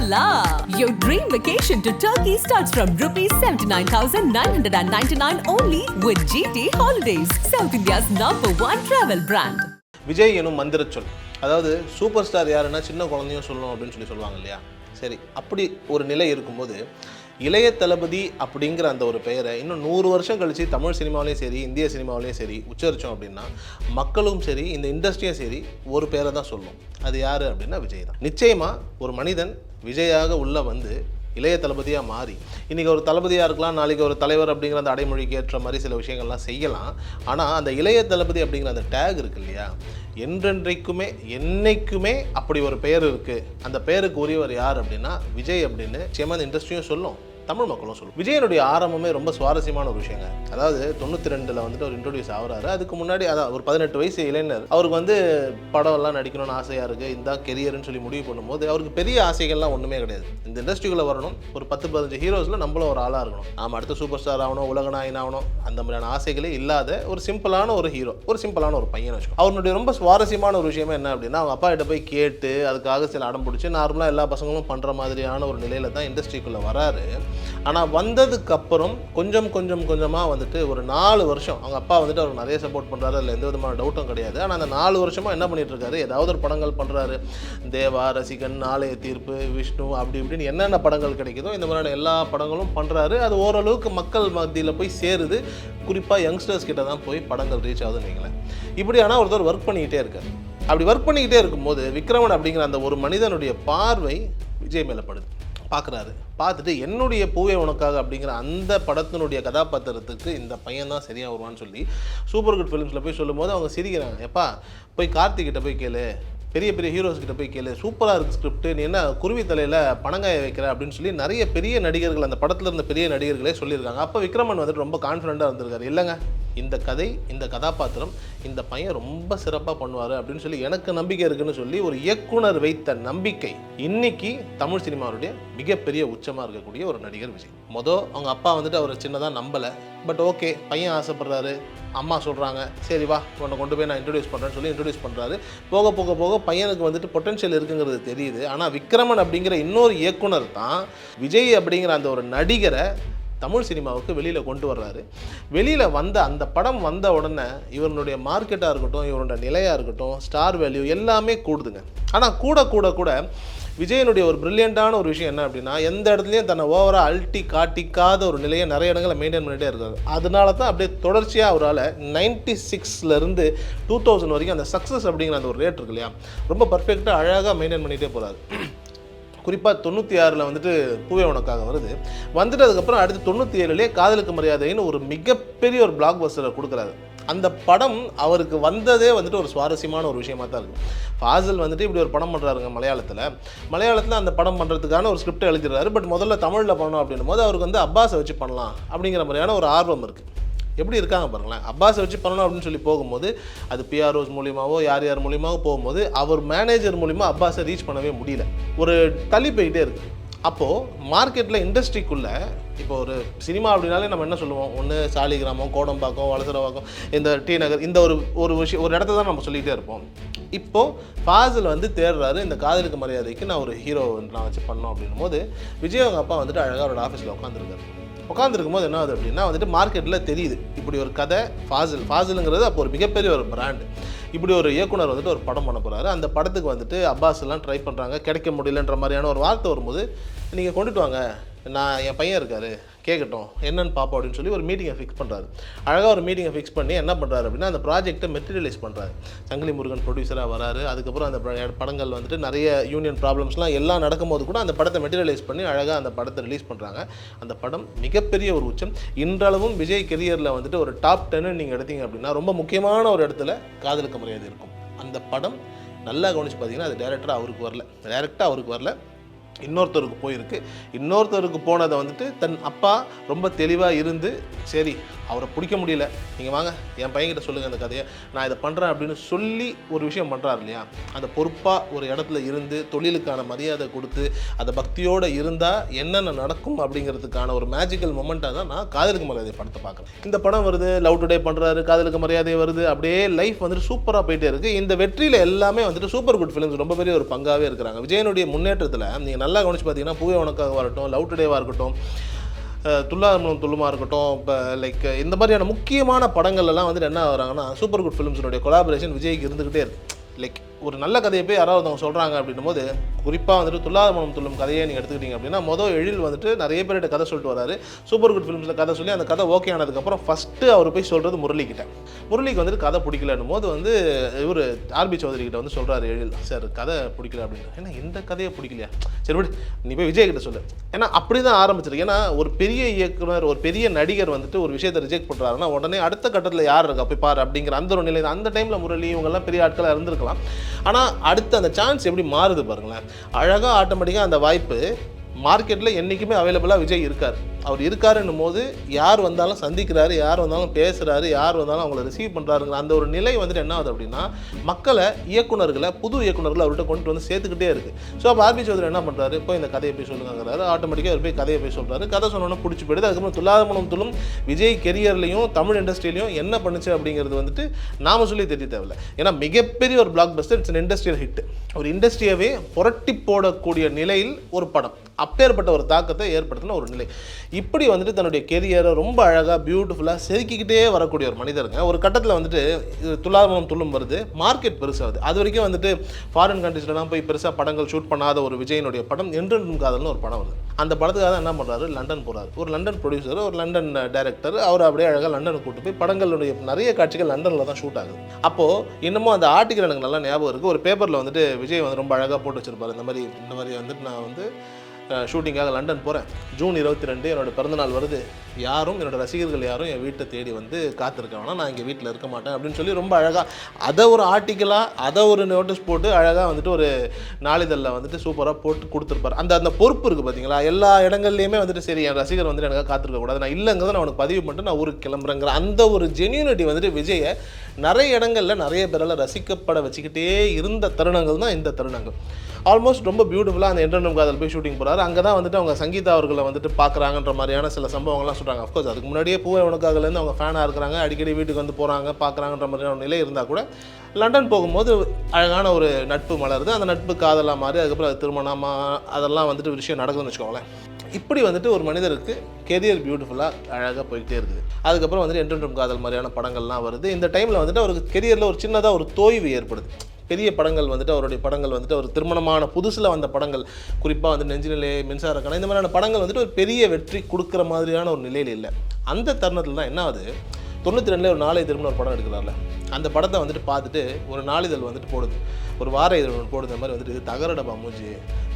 la! Your dream vacation to Turkey starts from rupees 79,999 only with GT Holidays, South India's #1 travel brand. Vijay எனும் மந்திர சொல். அதாவது super star யாருன்னா சின்ன குழந்தையும் சொல்லணும் அப்படின்னு சொல்லுவாங்க இல்லையா? சரி, அப்படி ஒரு நிலை இருக்கும்போது இளைய தளபதி அப்படிங்கிற அந்த ஒரு பெயரை இன்னும் 100 வருஷம் கழித்து தமிழ் சினிமாவிலையும் சரி, இந்திய சினிமாவிலையும் சரி உச்சரித்தோம் அப்படின்னா மக்களும் சரி, இந்த இண்டஸ்ட்ரியும் சரி ஒரு பேரை தான் சொல்லும். அது யார் அப்படின்னா விஜய் தான். நிச்சயமாக ஒரு மனிதன் விஜயாக உள்ளே வந்து இளைய தளபதியாக மாறி இன்றைக்கி ஒரு தளபதியாக இருக்கலாம், நாளைக்கு ஒரு தலைவர் அப்படிங்கிற அந்த அடைமொழிக்கு ஏற்ற மாதிரி சில விஷயங்கள்லாம் செய்யலாம். ஆனால் அந்த இளைய தளபதி அப்படிங்கிற அந்த டேக் இருக்கு இல்லையா, என்றென்றைக்குமே என்னைக்குமே அப்படி ஒரு பெயர் இருக்குது. அந்த பெயருக்கு உரியவர் யார் அப்படின்னா விஜய் அப்படின்னு நிச்சயமாக அந்த இண்டஸ்ட்ரியும் சொல்லும், தமிழ் மக்களும் சொல்லும். விஜயனுடைய ஆரம்பமே ரொம்ப சுவாரஸ்யமான ஒரு விஷயங்க. அதாவது 92 வந்து அவர் இன்ட்ரோடியூஸ் ஆகிறாரு. அதுக்கு முன்னாடி அதான் ஒரு 18 வயசு இளைஞர். அவருக்கு வந்து படம் எல்லாம் நடிக்கணும்னு ஆசையாக இருக்குது, இந்த கெரியர்னு சொல்லி முடிவு பண்ணும்போது அவருக்கு பெரிய ஆசைகள்லாம் ஒன்றுமே கிடையாது. இந்த இண்டஸ்ட்ரிக்குள்ளே வரணும், ஒரு 10-15 ஹீரோஸில் நம்மளும் ஒரு ஆளாக இருக்கணும், நாம் அடுத்த சூப்பர் ஸ்டார் ஆகணும், உலகநாயகன் ஆகணும், அந்த மாதிரியான ஆசைகளே இல்லாத ஒரு சிம்பிளான ஒரு ஹீரோ, ஒரு சிம்பிளான ஒரு பையன் வச்சுக்கோ. அவனுடைய ரொம்ப சுவாரஸ்யமான ஒரு விஷயமே என்ன அப்படின்னா, அவங்க அப்பா கிட்ட போய் கேட்டு அதுக்காக சில அடம் பிடிச்சி நார்மலாக எல்லா பசங்களும் பண்ணுற மாதிரியான ஒரு நிலையில தான் இண்டஸ்ட்ரிக்குள்ளே வராரு. ஆனால் வந்ததுக்கப்புறம் கொஞ்சமாக வந்துட்டு ஒரு 4 வருஷம் அவங்க அப்பா வந்துட்டு அவர் நிறைய சப்போர்ட் பண்ணுறாரு, அதில் எந்த விதமான டவுட்டும் கிடையாது. ஆனால் அந்த 4 வருஷமாக என்ன பண்ணிட்டு இருக்காரு, ஏதாவது ஒரு படங்கள் பண்ணுறாரு. தேவா, ரசிகன், நாளைய தீர்ப்பு, விஷ்ணு, அப்படி இப்படின்னு என்னென்ன படங்கள் கிடைக்குதோ இந்த மாதிரியான எல்லா படங்களும் பண்ணுறாரு. அது ஓரளவுக்கு மக்கள் மத்தியில் போய் சேருது. குறிப்பாக யங்ஸ்டர்ஸ் கிட்ட தான் போய் படங்கள் ரீச் ஆகுதுன்னு வைங்களேன். இப்படி ஆனால் ஒருத்தர் ஒர்க் பண்ணிக்கிட்டே இருக்கார். அப்படி ஒர்க் பண்ணிக்கிட்டே இருக்கும்போது விக்ரமன் அப்படிங்கிற அந்த ஒரு மனிதனுடைய பார்வை விஜய் மேலே படுது. பார்க்குறாரு, பார்த்துட்டு என்னுடைய பூவே உனக்காக அப்படிங்கிற அந்த படத்தினுடைய கதாபாத்திரத்துக்கு இந்த பையன் தான் சரியாக வருவான்னு சொல்லி சூப்பர் குட் ஃபிலிம்ஸில் போய் சொல்லும்போது அவங்க சிரிக்கிறாங்க. எப்பா போய் கார்த்திகிட்ட போய் கேளு, பெரிய பெரிய ஹீரோஸ்கிட்ட போய் கேளு, சூப்பராக இருக்குது ஸ்கிரிப்ட், நீ என்ன குருவி தலையில் பணங்காய வைக்கிற அப்படின்னு சொல்லி நிறைய பெரிய நடிகர்கள், அந்த படத்தில் இருந்த பெரிய நடிகர்களே சொல்லியிருக்காங்க. அப்போ விக்ரமன் வந்துட்டு ரொம்ப கான்ஃபிடென்ட்டாக இருந்திருக்காரு. இல்லைங்க, இந்த கதை, இந்த கதாபாத்திரம் இந்த பையன் ரொம்ப சிறப்பாக பண்ணுவார் அப்படின்னு சொல்லி எனக்கு நம்பிக்கை இருக்குன்னு சொல்லி ஒரு இயக்குனர் வைத்த நம்பிக்கை இன்னைக்கு தமிழ் சினிமாவுடைய மிகப்பெரிய உச்சமாக இருக்கக்கூடிய ஒரு நடிகர் விஜய். அவங்க அப்பா வந்துட்டு அவரை சின்னதாக நம்பலை. பட் ஓகே, பையன் ஆசைப்படுறாரு, அம்மா சொல்கிறாங்க, சரி வா உன்னை கொண்டு போய் நான் இன்ட்ரடியூஸ் பண்ணுறேன்னு சொல்லி இன்ட்ரடியூஸ் பண்ணுறாரு. போக பையனுக்கு வந்துட்டு பொட்டன்ஷியல் இருக்குங்கிறது தெரியுது. ஆனால் விக்ரமன் அப்படிங்கிற இன்னொரு இயக்குனர் தான் விஜய் அப்படிங்கிற அந்த ஒரு நடிகரை தமிழ் சினிமாவுக்கு வெளியில் கொண்டு வர்றாரு. வெளியில் வந்த அந்த படம் வந்த உடனே இவருடைய மார்க்கெட்டாக இருக்கட்டும், இவருடைய நிலையாக இருக்கட்டும், ஸ்டார் வேல்யூ எல்லாமே கூடுதுங்க. ஆனால் கூட விஜயனுடைய ஒரு பிரில்லியண்டான ஒரு விஷயம் என்ன அப்படின்னா, எந்த இடத்துலையும் தன்னை ஓவராக அல்ட்டி காட்டிக்காத ஒரு நிலையை நிறைய இடங்களில் மெயின்டைன் பண்ணிகிட்டே இருக்காரு. அதனால தான் அப்படியே தொடர்ச்சியாக அவரால் 96லேருந்து 2000 வரைக்கும் அந்த சக்ஸஸ் அப்படிங்கிற அந்த ஒரு ரேட் இருக்கு இல்லையா, ரொம்ப பர்ஃபெக்டாக அழகாக மெயின்டைன் பண்ணிகிட்டே போகிறாரு. குறிப்பாக 96 வந்துட்டு பூவே உனக்காக வருது. வந்துட்டு அதுக்கப்புறம் அடுத்து 97லே காதலுக்கு மரியாதைன்னு ஒரு மிகப்பெரிய ஒரு பிளாக் பஸ்டரை கொடுக்குறாரு. அந்த படம் அவருக்கு வந்ததே வந்துட்டு ஒரு சுவாரஸ்யமான ஒரு விஷயமா தான் இருக்குது. ஃபாசில் வந்துட்டு இப்படி ஒரு படம் பண்ணுறாருங்க மலையாளத்தில் அந்த படம் பண்ணுறதுக்கான ஒரு ஸ்கிரிப்ட் எழுதிடுறாரு. பட் முதல்ல தமிழில் பண்ணணும் அப்படின்னும் போது அவருக்கு வந்து அப்பாஸை வச்சு பண்ணலாம் அப்படிங்கிற மாதிரியான ஒரு ஆர்வம் இருக்குது. எப்படி இருக்காங்க பாருங்களேன், அப்பாஸை வச்சு பண்ணணும் அப்படின்னு சொல்லி போகும்போது அது பிஆர்ஓஸ் மூலியமாவோ யார் மூலியமாவோ போகும்போது அவர் மேனேஜர் மூலிமா அப்பாஸை ரீச் பண்ணவே முடியல, ஒரு தள்ளி போயிட்டே இருக்குது. அப்போது மார்க்கெட்டில் இண்டஸ்ட்ரிக்குள்ளே இப்போ ஒரு சினிமா அப்படின்னாலே நம்ம என்ன சொல்லுவோம், ஒன்று சாலிகிராமம், கோடம்பாக்கம், வலசரவாக்கம், இந்த டி நகர், இந்த ஒரு விஷயம் ஒரு இடத்த தான் நம்ம சொல்லிகிட்டே இருப்போம். இப்போது ஃபாசில் வந்து தேடுறாரு, இந்த காதலுக்கு மரியாதைக்கு நான் ஒரு ஹீரோ நான் வச்சு பண்ணோம் அப்படின்னும் போது விஜய் அவங்க அப்பா வந்துட்டு அழகாக அவரோட ஆஃபீஸில் உட்காந்துருக்கும் போது என்ன ஆகுது அப்படின்னா வந்துட்டு மார்க்கெட்டில் தெரியுது இப்படி ஒரு கதை. ஃபாசிலுங்கிறது அப்போ ஒரு மிகப்பெரிய ஒரு பிராண்டு. இப்படி ஒரு இயக்குனர் வந்துட்டு ஒரு படம் பண்ண போகிறாரு. அந்த படத்துக்கு வந்துட்டு அப்பாஸ் எல்லாம் ட்ரை பண்ணுறாங்க, கிடைக்க முடியலன்ற மாதிரியான ஒரு வார்த்தை வரும்போது, நீங்கள் கொண்டுட்டு வாங்க, நான் என் பையன் இருக்கார் கேட்கட்டும் என்னென்னு பார்ப்போம் அப்படின்னு சொல்லி ஒரு மீட்டிங்கை ஃபிக்ஸ் பண்ணுறாரு. அழகாக ஒரு மீட்டிங்கை ஃபிக்ஸ் பண்ணி என்ன பண்ணுறாரு அப்படின்னா அந்த ப்ராஜெக்ட்டை மெட்டீரியலைஸ் பண்ணுறாரு. சங்கிலி முருகன் ப்ரொடியூசராக வராரு. அதுக்கப்புறம் அந்த படங்கள் வந்துட்டு நிறைய யூனியன் ப்ராப்ளம்ஸ்லாம் எல்லாம் நடக்கும்போது கூட அந்த படத்தை மெட்டீரியலைஸ் பண்ணி அழகாக அந்த படத்தை ரிலீஸ் பண்ணுறாங்க. அந்த படம் மிகப்பெரிய ஒரு உச்சம். இன்றளவும் விஜய் கெரியரில் வந்துட்டு ஒரு டாப் 10 நீங்கள் எடுத்தீங்க அப்படின்னா ரொம்ப முக்கியமான ஒரு இடத்துல காதலுக்கு மரியாதை இருக்கும். அந்த படம் நல்லா கவனித்து பார்த்தீங்கன்னா அது டேரக்டாக அவருக்கு வரல, இன்னொருத்தருக்கு போயிருக்கு. இன்னொருத்தருக்கு போனதை வந்துட்டு தன் அப்பா ரொம்ப தெளிவாக இருந்து, சரி அவரை பிடிக்க முடியல, நீங்கள் வாங்க என் பையன்கிட்ட சொல்லுங்கள் அந்த கதையை, நான் இதை பண்ணுறேன் அப்படின்னு சொல்லி ஒரு விஷயம் பண்ணுறாரு இல்லையா, அந்த பொறுப்பாக ஒரு இடத்துல இருந்து தொழிலுக்கான மரியாதை கொடுத்து அதை பக்தியோடு இருந்தால் என்னென்ன நடக்கும் அப்படிங்கிறதுக்கான ஒரு மேஜிக்கல் மொமெண்ட்டாக தான் நான் காதலுக்கு மரியாதை படத்தை பார்க்குறேன். இந்த படம் வருது, லவ் டுடே பண்ணுறாரு, காதலுக்கு மரியாதை வருது, அப்படியே லைஃப் வந்துட்டு சூப்பராக போயிட்டே இருக்குது. இந்த வெற்றியில் எல்லாமே வந்துட்டு சூப்பர் குட் ஃபிலிம்ஸ் ரொம்ப பெரிய ஒரு பங்காகவே இருக்கிறாங்க. விஜயனுடைய முன்னேற்றத்தில் நீங்கள் நீங்கள் நல்லா கவனிச்சு பார்த்தீங்கன்னா பூவே உனக்காக இருக்கட்டும், லவ் டுடேவாக இருக்கட்டும், துல்லாமலும் துள்ளுமா இருக்கட்டும், இப்போ லைக் இந்த மாதிரியான முக்கியமான படங்கள்லாம் வந்துட்டு என்ன ஆகுறாங்கன்னா சூப்பர் குட் ஃபிலிம்ஸினுடைய கொலாபரேஷன் விஜய்க்கு இருந்துக்கிட்டே இருக்குது. லைக் ஒரு நல்ல கதையை போய் யாராவது அவங்க சொல்கிறாங்க அப்படின்னும் போது, குறிப்பாக வந்துட்டு துல்லாமலம் துள்ளும் கதையை நீங்கள் எடுத்துக்கிட்டீங்க அப்படின்னா எழில் வந்துட்டு நிறைய பேர்கிட்ட கதை சொல்லிட்டு வராரு. சூப்பர் குட் ஃபிலிம்ஸில் கதை சொல்லி அந்த கதை ஓகே ஆனதுக்கப்புறம் ஃபஸ்ட்டு அவர் போய் சொல்கிறது முரளிக்கு வந்துட்டு கதை பிடிக்கலன்னும் போது வந்து இவர் ஆர்பி சௌதரி கிட்ட வந்து சொல்கிறாரு எழில், சார் கதை பிடிக்கல அப்படின்னு. ஏன்னா இந்த கதையை பிடிக்கலையா, சரி விடு நீ போய் விஜய் கிட்ட சொல்லு. ஏன்னா அப்படி தான் ஆரம்பிச்சிருக்கு. ஏன்னா ஒரு பெரிய இயக்குனர், ஒரு பெரிய நடிகர் வந்துட்டு ஒரு விஷயத்தை ரிஜெக்ட் பண்ணுறாருன்னா உடனே அடுத்த கட்டத்தில் யார் இருக்கா போய் பாரு அப்படிங்கிற அந்த ஒரு நிலை. அந்த டைமில் முரளி இவங்கெல்லாம் பெரிய ஆட்களாக இருந்திருக்கலாம். ஆனால் அடுத்து அந்த சான்ஸ் எப்படி மாறுது பாருங்களேன். அழகாக ஆட்டோமேட்டிக்காக அந்த வாய்ப்பு மார்க்கெட்டில் என்றைக்குமே அவைலபிளாக விஜய் இருக்கார். அவர் இருக்காருன்னும் போது யார் வந்தாலும் சந்திக்கிறாரு, யார் வந்தாலும் பேசுகிறாரு, யார் வந்தாலும் அவங்கள ரிசீவ் பண்ணுறாருங்கிற அந்த ஒரு நிலை வந்துட்டு என்ன ஆகுது அப்படின்னா மக்களை, இயக்குனர்களை, புது இயக்குனர்களை அவர்கிட்ட கொண்டு வந்து சேர்த்துக்கிட்டே இருக்குது. ஸோ அப்போ ஆர்பி சௌதரி என்ன பண்ணுறாரு, இப்போ இந்த கதையை போய் சொல்லுங்கிறாரு. ஆட்டோமேட்டிக்காக அவர் போய் கதையை போய் சொல்கிறாரு. கதை சொன்னோன்னா பிடிச்சி போயிடுது. அதுக்கப்புறம் துல்லாமலம் துள்ளும் விஜய் கெரியர்லையும் தமிழ் இண்டஸ்ட்ரியிலையும் என்ன பண்ணுச்சு அப்படிங்கிறது வந்துட்டு நாம சொல்லி தெரிய தேவையில்லை. ஏன்னா மிகப்பெரிய ஒரு black Bastar, it's an industrial hit. ஒரு இண்டஸ்ட்ரியாவே புரட்டி போடக்கூடிய நிலையில் ஒரு படம், அப்பேற்பட்ட ஒரு தாக்கத்தை ஏற்படுத்தின ஒரு நிலை. இப்படி வந்துட்டு தன்னுடைய கெரியரை ரொம்ப அழகாக பியூட்டிஃபுல்லாக செதுக்கிக்கிட்டே வரக்கூடிய ஒரு மனிதருங்க. ஒரு கட்டத்தில் வந்துட்டு துல்லாமலம் துள்ளும் வருது, மார்க்கெட் பெருசாகுது. அது வரைக்கும் வந்துட்டு ஃபாரின் கண்ட்ரீஸ்லாம் போய் பெருசாக படங்கள் ஷூட் பண்ணாத ஒரு விஜயனுடைய படம் என்றென்றும் காதல்னு ஒரு படம் வருது. அந்த படத்துக்காக என்ன பண்ணுறாரு, லண்டன் போகிறாரு. ஒரு லண்டன் ப்ரொடியூசர், ஒரு லண்டன் டைரக்டர், அவர் அப்படியே அழகாக லண்டனுக்கு கூட்டு போய் படங்களுடைய நிறைய காட்சிகள் லண்டனில் தான் ஷூட் ஆகுது. அப்போது இன்னமும் அந்த ஆர்டிக்கல் எனக்கு நல்லா ஞாபகம் இருக்குது. ஒரு பேப்பரில் வந்துட்டு விஜய் வந்து ரொம்ப அழகாக போட்டு வச்சிருப்பாரு. இந்த மாதிரி வந்துட்டு நான் வந்து ஷூட்டிங்காக லண்டன் போகிறேன், ஜூன் 22 என்னோடய பிறந்தநாள் வருது, யாரும் என்னோடய ரசிகர்கள் யாரும் என் வீட்டை தேடி வந்து காத்திருக்காங்கன்னா நான் இங்கே வீட்டில் இருக்க மாட்டேன் அப்படின்னு சொல்லி ரொம்ப அழகாக அதை ஒரு ஆர்டிக்கலாக, அதை ஒரு நோட்டீஸ் போட்டு அழகாக வந்துட்டு ஒரு நாளிதழில் வந்துட்டு சூப்பராக போட்டு கொடுத்துருப்பார். அந்த பொறுப்பு இருக்குது பார்த்தீங்களா. எல்லா இடங்கள்லையுமே வந்துட்டு சரி என் ரசிகர் வந்துட்டு எனக்கு காத்திருக்கக்கூடாது, நான் இல்லைங்கிறத நான் உனக்கு பதிவு பண்ணிட்டு நான் ஊருக்கு கிளம்புறேங்கிற அந்த ஒரு ஜென்யூனிட்டி வந்துட்டு விஜயை நிறைய இடங்களில் நிறைய பேரால் ரசிக்கப்பட வச்சுக்கிட்டே இருந்த தருணங்கள் தான் இந்த தருணங்கள். ஆல்மோஸ்ட் ரொம்ப பியூட்டிஃபுல்லாக அந்த என்றென்றும் காதல் போய் ஷூட்டிங் போகிறாரு. அங்கே தான் வந்துட்டு அவங்க சங்கீதா அவர்களை வந்துட்டு பார்க்குறாங்கன்ற மாதிரியான சில சம்பவங்கள்லாம் சொல்கிறாங்க. அஃப்கோர்ஸ் அதுக்கு முன்னாடியே பூவே உனக்காகலேருந்து அவங்க ஃபேனாக இருக்கிறாங்க, அடிக்கடி வீட்டுக்கு வந்து போகிறாங்க பார்க்குறாங்கன்ற மாதிரியான நிலை இருந்தால் கூட லண்டன் போகும்போது அழகான ஒரு நட்பு மலருது. அந்த நட்பு காதலாக மாறி அதுக்கப்புறம் அது திருமணமாக அதெல்லாம் வந்துட்டு விஷயம் நடக்குதுன்னு வச்சுக்கோங்களேன். இப்படி வந்துட்டு ஒரு மனிதருக்கு கெரியர் பியூட்டிஃபுல்லாக அழகாக போய்கிட்டே இருக்குது. அதுக்கப்புறம் வந்துட்டு என்றென்றும் காதல் மாதிரியான படங்கள்லாம் வருது. இந்த டைமில் வந்துட்டு அவருக்கு கெரியரில் ஒரு சின்னதாக ஒரு தோய்வு ஏற்படுது. பெரிய படங்கள் வந்துட்டு அவருடைய படங்கள் வந்துட்டு அவர் திருமணமான புதுசில் வந்த படங்கள், குறிப்பாக வந்து நெஞ்சினிலே, மின்சாரக்கணை, இந்த மாதிரியான படங்கள் வந்துட்டு ஒரு பெரிய வெற்றி கொடுக்குற மாதிரியான ஒரு நிலையில் இல்லை. அந்த தருணத்தில் தான் என்ன ஆகுது, 92 ஒரு நாளிதழ்னு ஒரு படம் எடுக்கிறார்ல, அந்த படத்தை வந்துட்டு பார்த்துட்டு ஒரு நாளிதழ் வந்துட்டு போடுது, ஒரு வார இதழ் ஒன்று போடுற மாதிரி வந்துட்டு இது தகரடப்பா மூஞ்சி,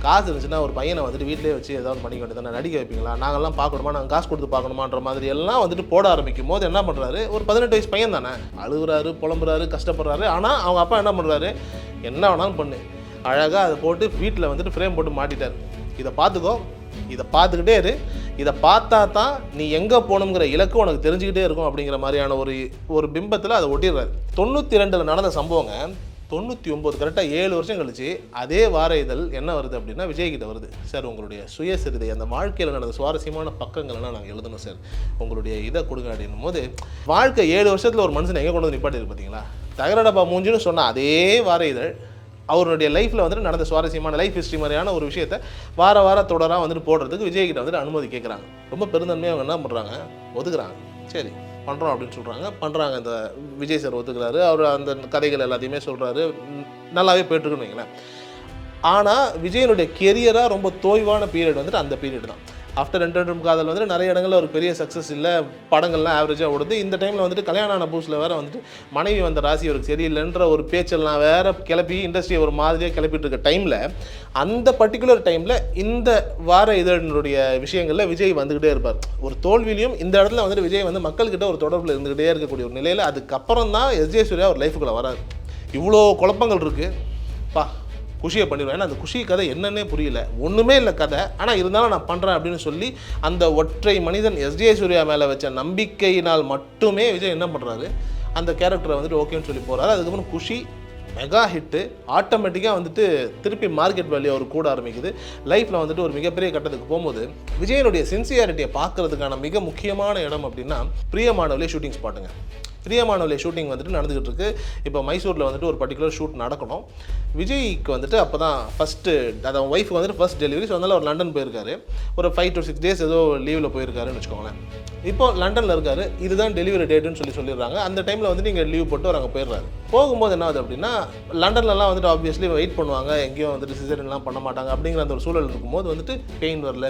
காசு இருந்துச்சுன்னா ஒரு பையனை வந்துட்டு வீட்டிலே வச்சு ஏதாவது பண்ணிக்க வேண்டியது, நான் நடிக்க வைப்பீங்களா, நாங்கள்லாம் பார்க்கணுமா, நாங்கள் காசு கொடுத்து பார்க்கணுமான்ற மாதிரி எல்லாம் வந்துட்டு போட ஆரம்பிக்கும் போது என்ன பண்ணுறாரு, ஒரு 18 வயசு பையன் தானே, அழுகுறாரு, புலம்புறாரு, கஷ்டப்படுறாரு. ஆனால் அவங்க அப்பா என்ன பண்ணுறாரு, என்ன வேணாலும் பண்ணு, அழகாக அதை போட்டு வீட்டில் வந்துட்டு ஃப்ரேம் போட்டு மாட்டிட்டார். இதை பார்த்துக்கோ, இதை பார்த்துக்கிட்டே இரு, இதை பார்த்தா தான் நீ எங்கே போகணுங்கிற இலக்கு உனக்கு தெரிஞ்சுக்கிட்டே இருக்கும் அப்படிங்கிற மாதிரியான ஒரு பிம்பத்தில் அதை ஒட்டிடுறாரு. 92 நடந்த சம்பவங்க 99 கரெக்டாக 7 வருஷம் கழிச்சு அதே வார இதழ் என்ன வருது அப்படின்னா விஜய்கிட்ட வருது. சார் உங்களுடைய சுயசரிதை, அந்த வாழ்க்கையில் நடந்த சுவாரஸ்யமான பக்கங்கள்லாம் நாங்கள் எழுதணும் சார், உங்களுடைய இதை கொடுங்க அப்படின்னும் போது வாழ்க்கை 7 வருஷத்தில் ஒரு மனுஷன் எங்கே கொண்டு வந்து நிப்பாட்டி பார்த்தீங்களா. தகரடப்பா மூஞ்சின்னு சொன்ன அதே வார இதழ் அவருடைய லைஃப்பில் வந்துட்டு நடந்த சுவாரஸ்யமான லைஃப் ஹிஸ்ட்ரி மாதிரியான ஒரு விஷயத்தை வார தொடராக வந்துட்டு போடுறதுக்கு விஜய்கிட்ட வந்துட்டு அனுமதி கேட்குறாங்க. ரொம்ப பெருந்தன்மையாக அவங்க என்ன பண்ணுறாங்க, ஒதுக்குறாங்க. சரி பண்ணுறோம் அப்படின்னு சொல்கிறாங்க, பண்ணுறாங்க. இந்த விஜய் சார் ஒத்துக்கிறாரு, அவர் அந்த கதைகள் எல்லாத்தையுமே சொல்கிறாரு, நல்லாவே போய்ட்டுருக்குன்னு வைங்களேன். ஆனால் விஜயனுடைய கெரியராக ரொம்ப தோய்வான பீரியட் வந்துட்டு அந்த பீரியட் தான். ஆஃப்டர் என்றென்றும் காதல் வந்துட்டு நிறைய இடங்களில் ஒரு பெரிய சக்ஸஸ் இல்லை, படங்கள்லாம் ஆவரேஜாக ஓடுது. இந்த டைமில் வந்துட்டு கல்யாணம் ஆன புதுசில் வேறு வந்துட்டு மனைவி வந்த ராசி அவருக்கு சரியில்லைன்ற ஒரு பேச்செல்லாம் வேறு கிளப்பி இண்டஸ்ட்ரியை ஒரு மாதிரியாக கிளப்பிட்டு இருக்க டைமில், அந்த பர்டிகுலர் டைமில் இந்த வார இதழினுடைய விஷயங்களில் விஜய் வந்துக்கிட்டே இருப்பார். ஒரு தோல்வியிலையும் இந்த இடத்துல வந்துட்டு விஜய் வந்து மக்கள்கிட்ட ஒரு தொடர்பில் இருந்துக்கிட்டே இருக்கக்கூடிய ஒரு நிலையில் அதுக்கப்புறம் தான் எஸ்ஜே சூர்யா ஒரு லைஃபுக்குள்ளே வராது. இவ்வளோ குழப்பங்கள் இருக்குது பா, குஷியை பண்ணிடுவேன். ஏன்னா அந்த குஷி கதை என்னன்னே புரியல, ஒன்றுமே இல்லை கதை, ஆனால் இருந்தாலும் நான் பண்ணுறேன் அப்படின்னு சொல்லி அந்த ஒற்றை மனிதன் எஸ்ஜே சூர்யா மேலே வச்ச நம்பிக்கையினால் மட்டுமே விஜய் என்ன பண்ணுறாரு, அந்த கேரக்டரை வந்துட்டு ஓகேன்னு சொல்லி போகிறாரு. அதுக்கப்புறம் குஷி மெகா ஹிட்டு, ஆட்டோமேட்டிக்காக வந்துட்டு திருப்பி மார்க்கெட் வேல்யூ அவர் கூட ஆரம்பிக்குது. லைஃப்பில் வந்துட்டு ஒரு மிகப்பெரிய கட்டத்துக்கு போகும்போது விஜயனுடைய சின்சியாரிட்டியை பார்க்கறதுக்கான மிக முக்கியமான இடம் அப்படின்னா பிரியமானவளே ஷூட்டிங் ஸ்பாட்டுங்க. பிரியமானவளே ஷூட்டிங் வந்துட்டு நடந்துகிட்டு இருக்கு. இப்போ மைசூரில் வந்துட்டு ஒரு பர்டிகுலர் ஷூட் நடக்கணும். விஜய்க்கு வந்துட்டு அப்போ தான் ஃபஸ்ட்டு அது அவன் ஒய்ஃபுக்கு வந்துட்டு ஃபஸ்ட் டெலிவரி. ஸோ அதனால் அவர் லண்டன் போயிருக்காரு. ஒரு 5 to 6 days ஏதோ லீவில் போயிருக்காருன்னு வச்சுக்கோங்களேன். இப்போ லண்டனில் இருக்காரு. இதுதான் டெலிவரி டேட்டுன்னு சொல்லிடுறாங்க. அந்த டைமில் வந்துட்டு இங்கே லீவ் போட்டு அவர் அங்கே போயிடுறாரு. போகும்போது என்ன ஆகுது அப்படின்னா, லண்டன்லலாம் வந்துட்டு ஆப்வியஸ்லி வெயிட் பண்ணுவாங்க, எங்கேயும் வந்துட்டு சிசேரியன்லாம் பண்ண மாட்டாங்க. அப்படிங்கிற அந்த ஒரு சூழல் இருக்கும்போது வந்துட்டு பெயின் வரல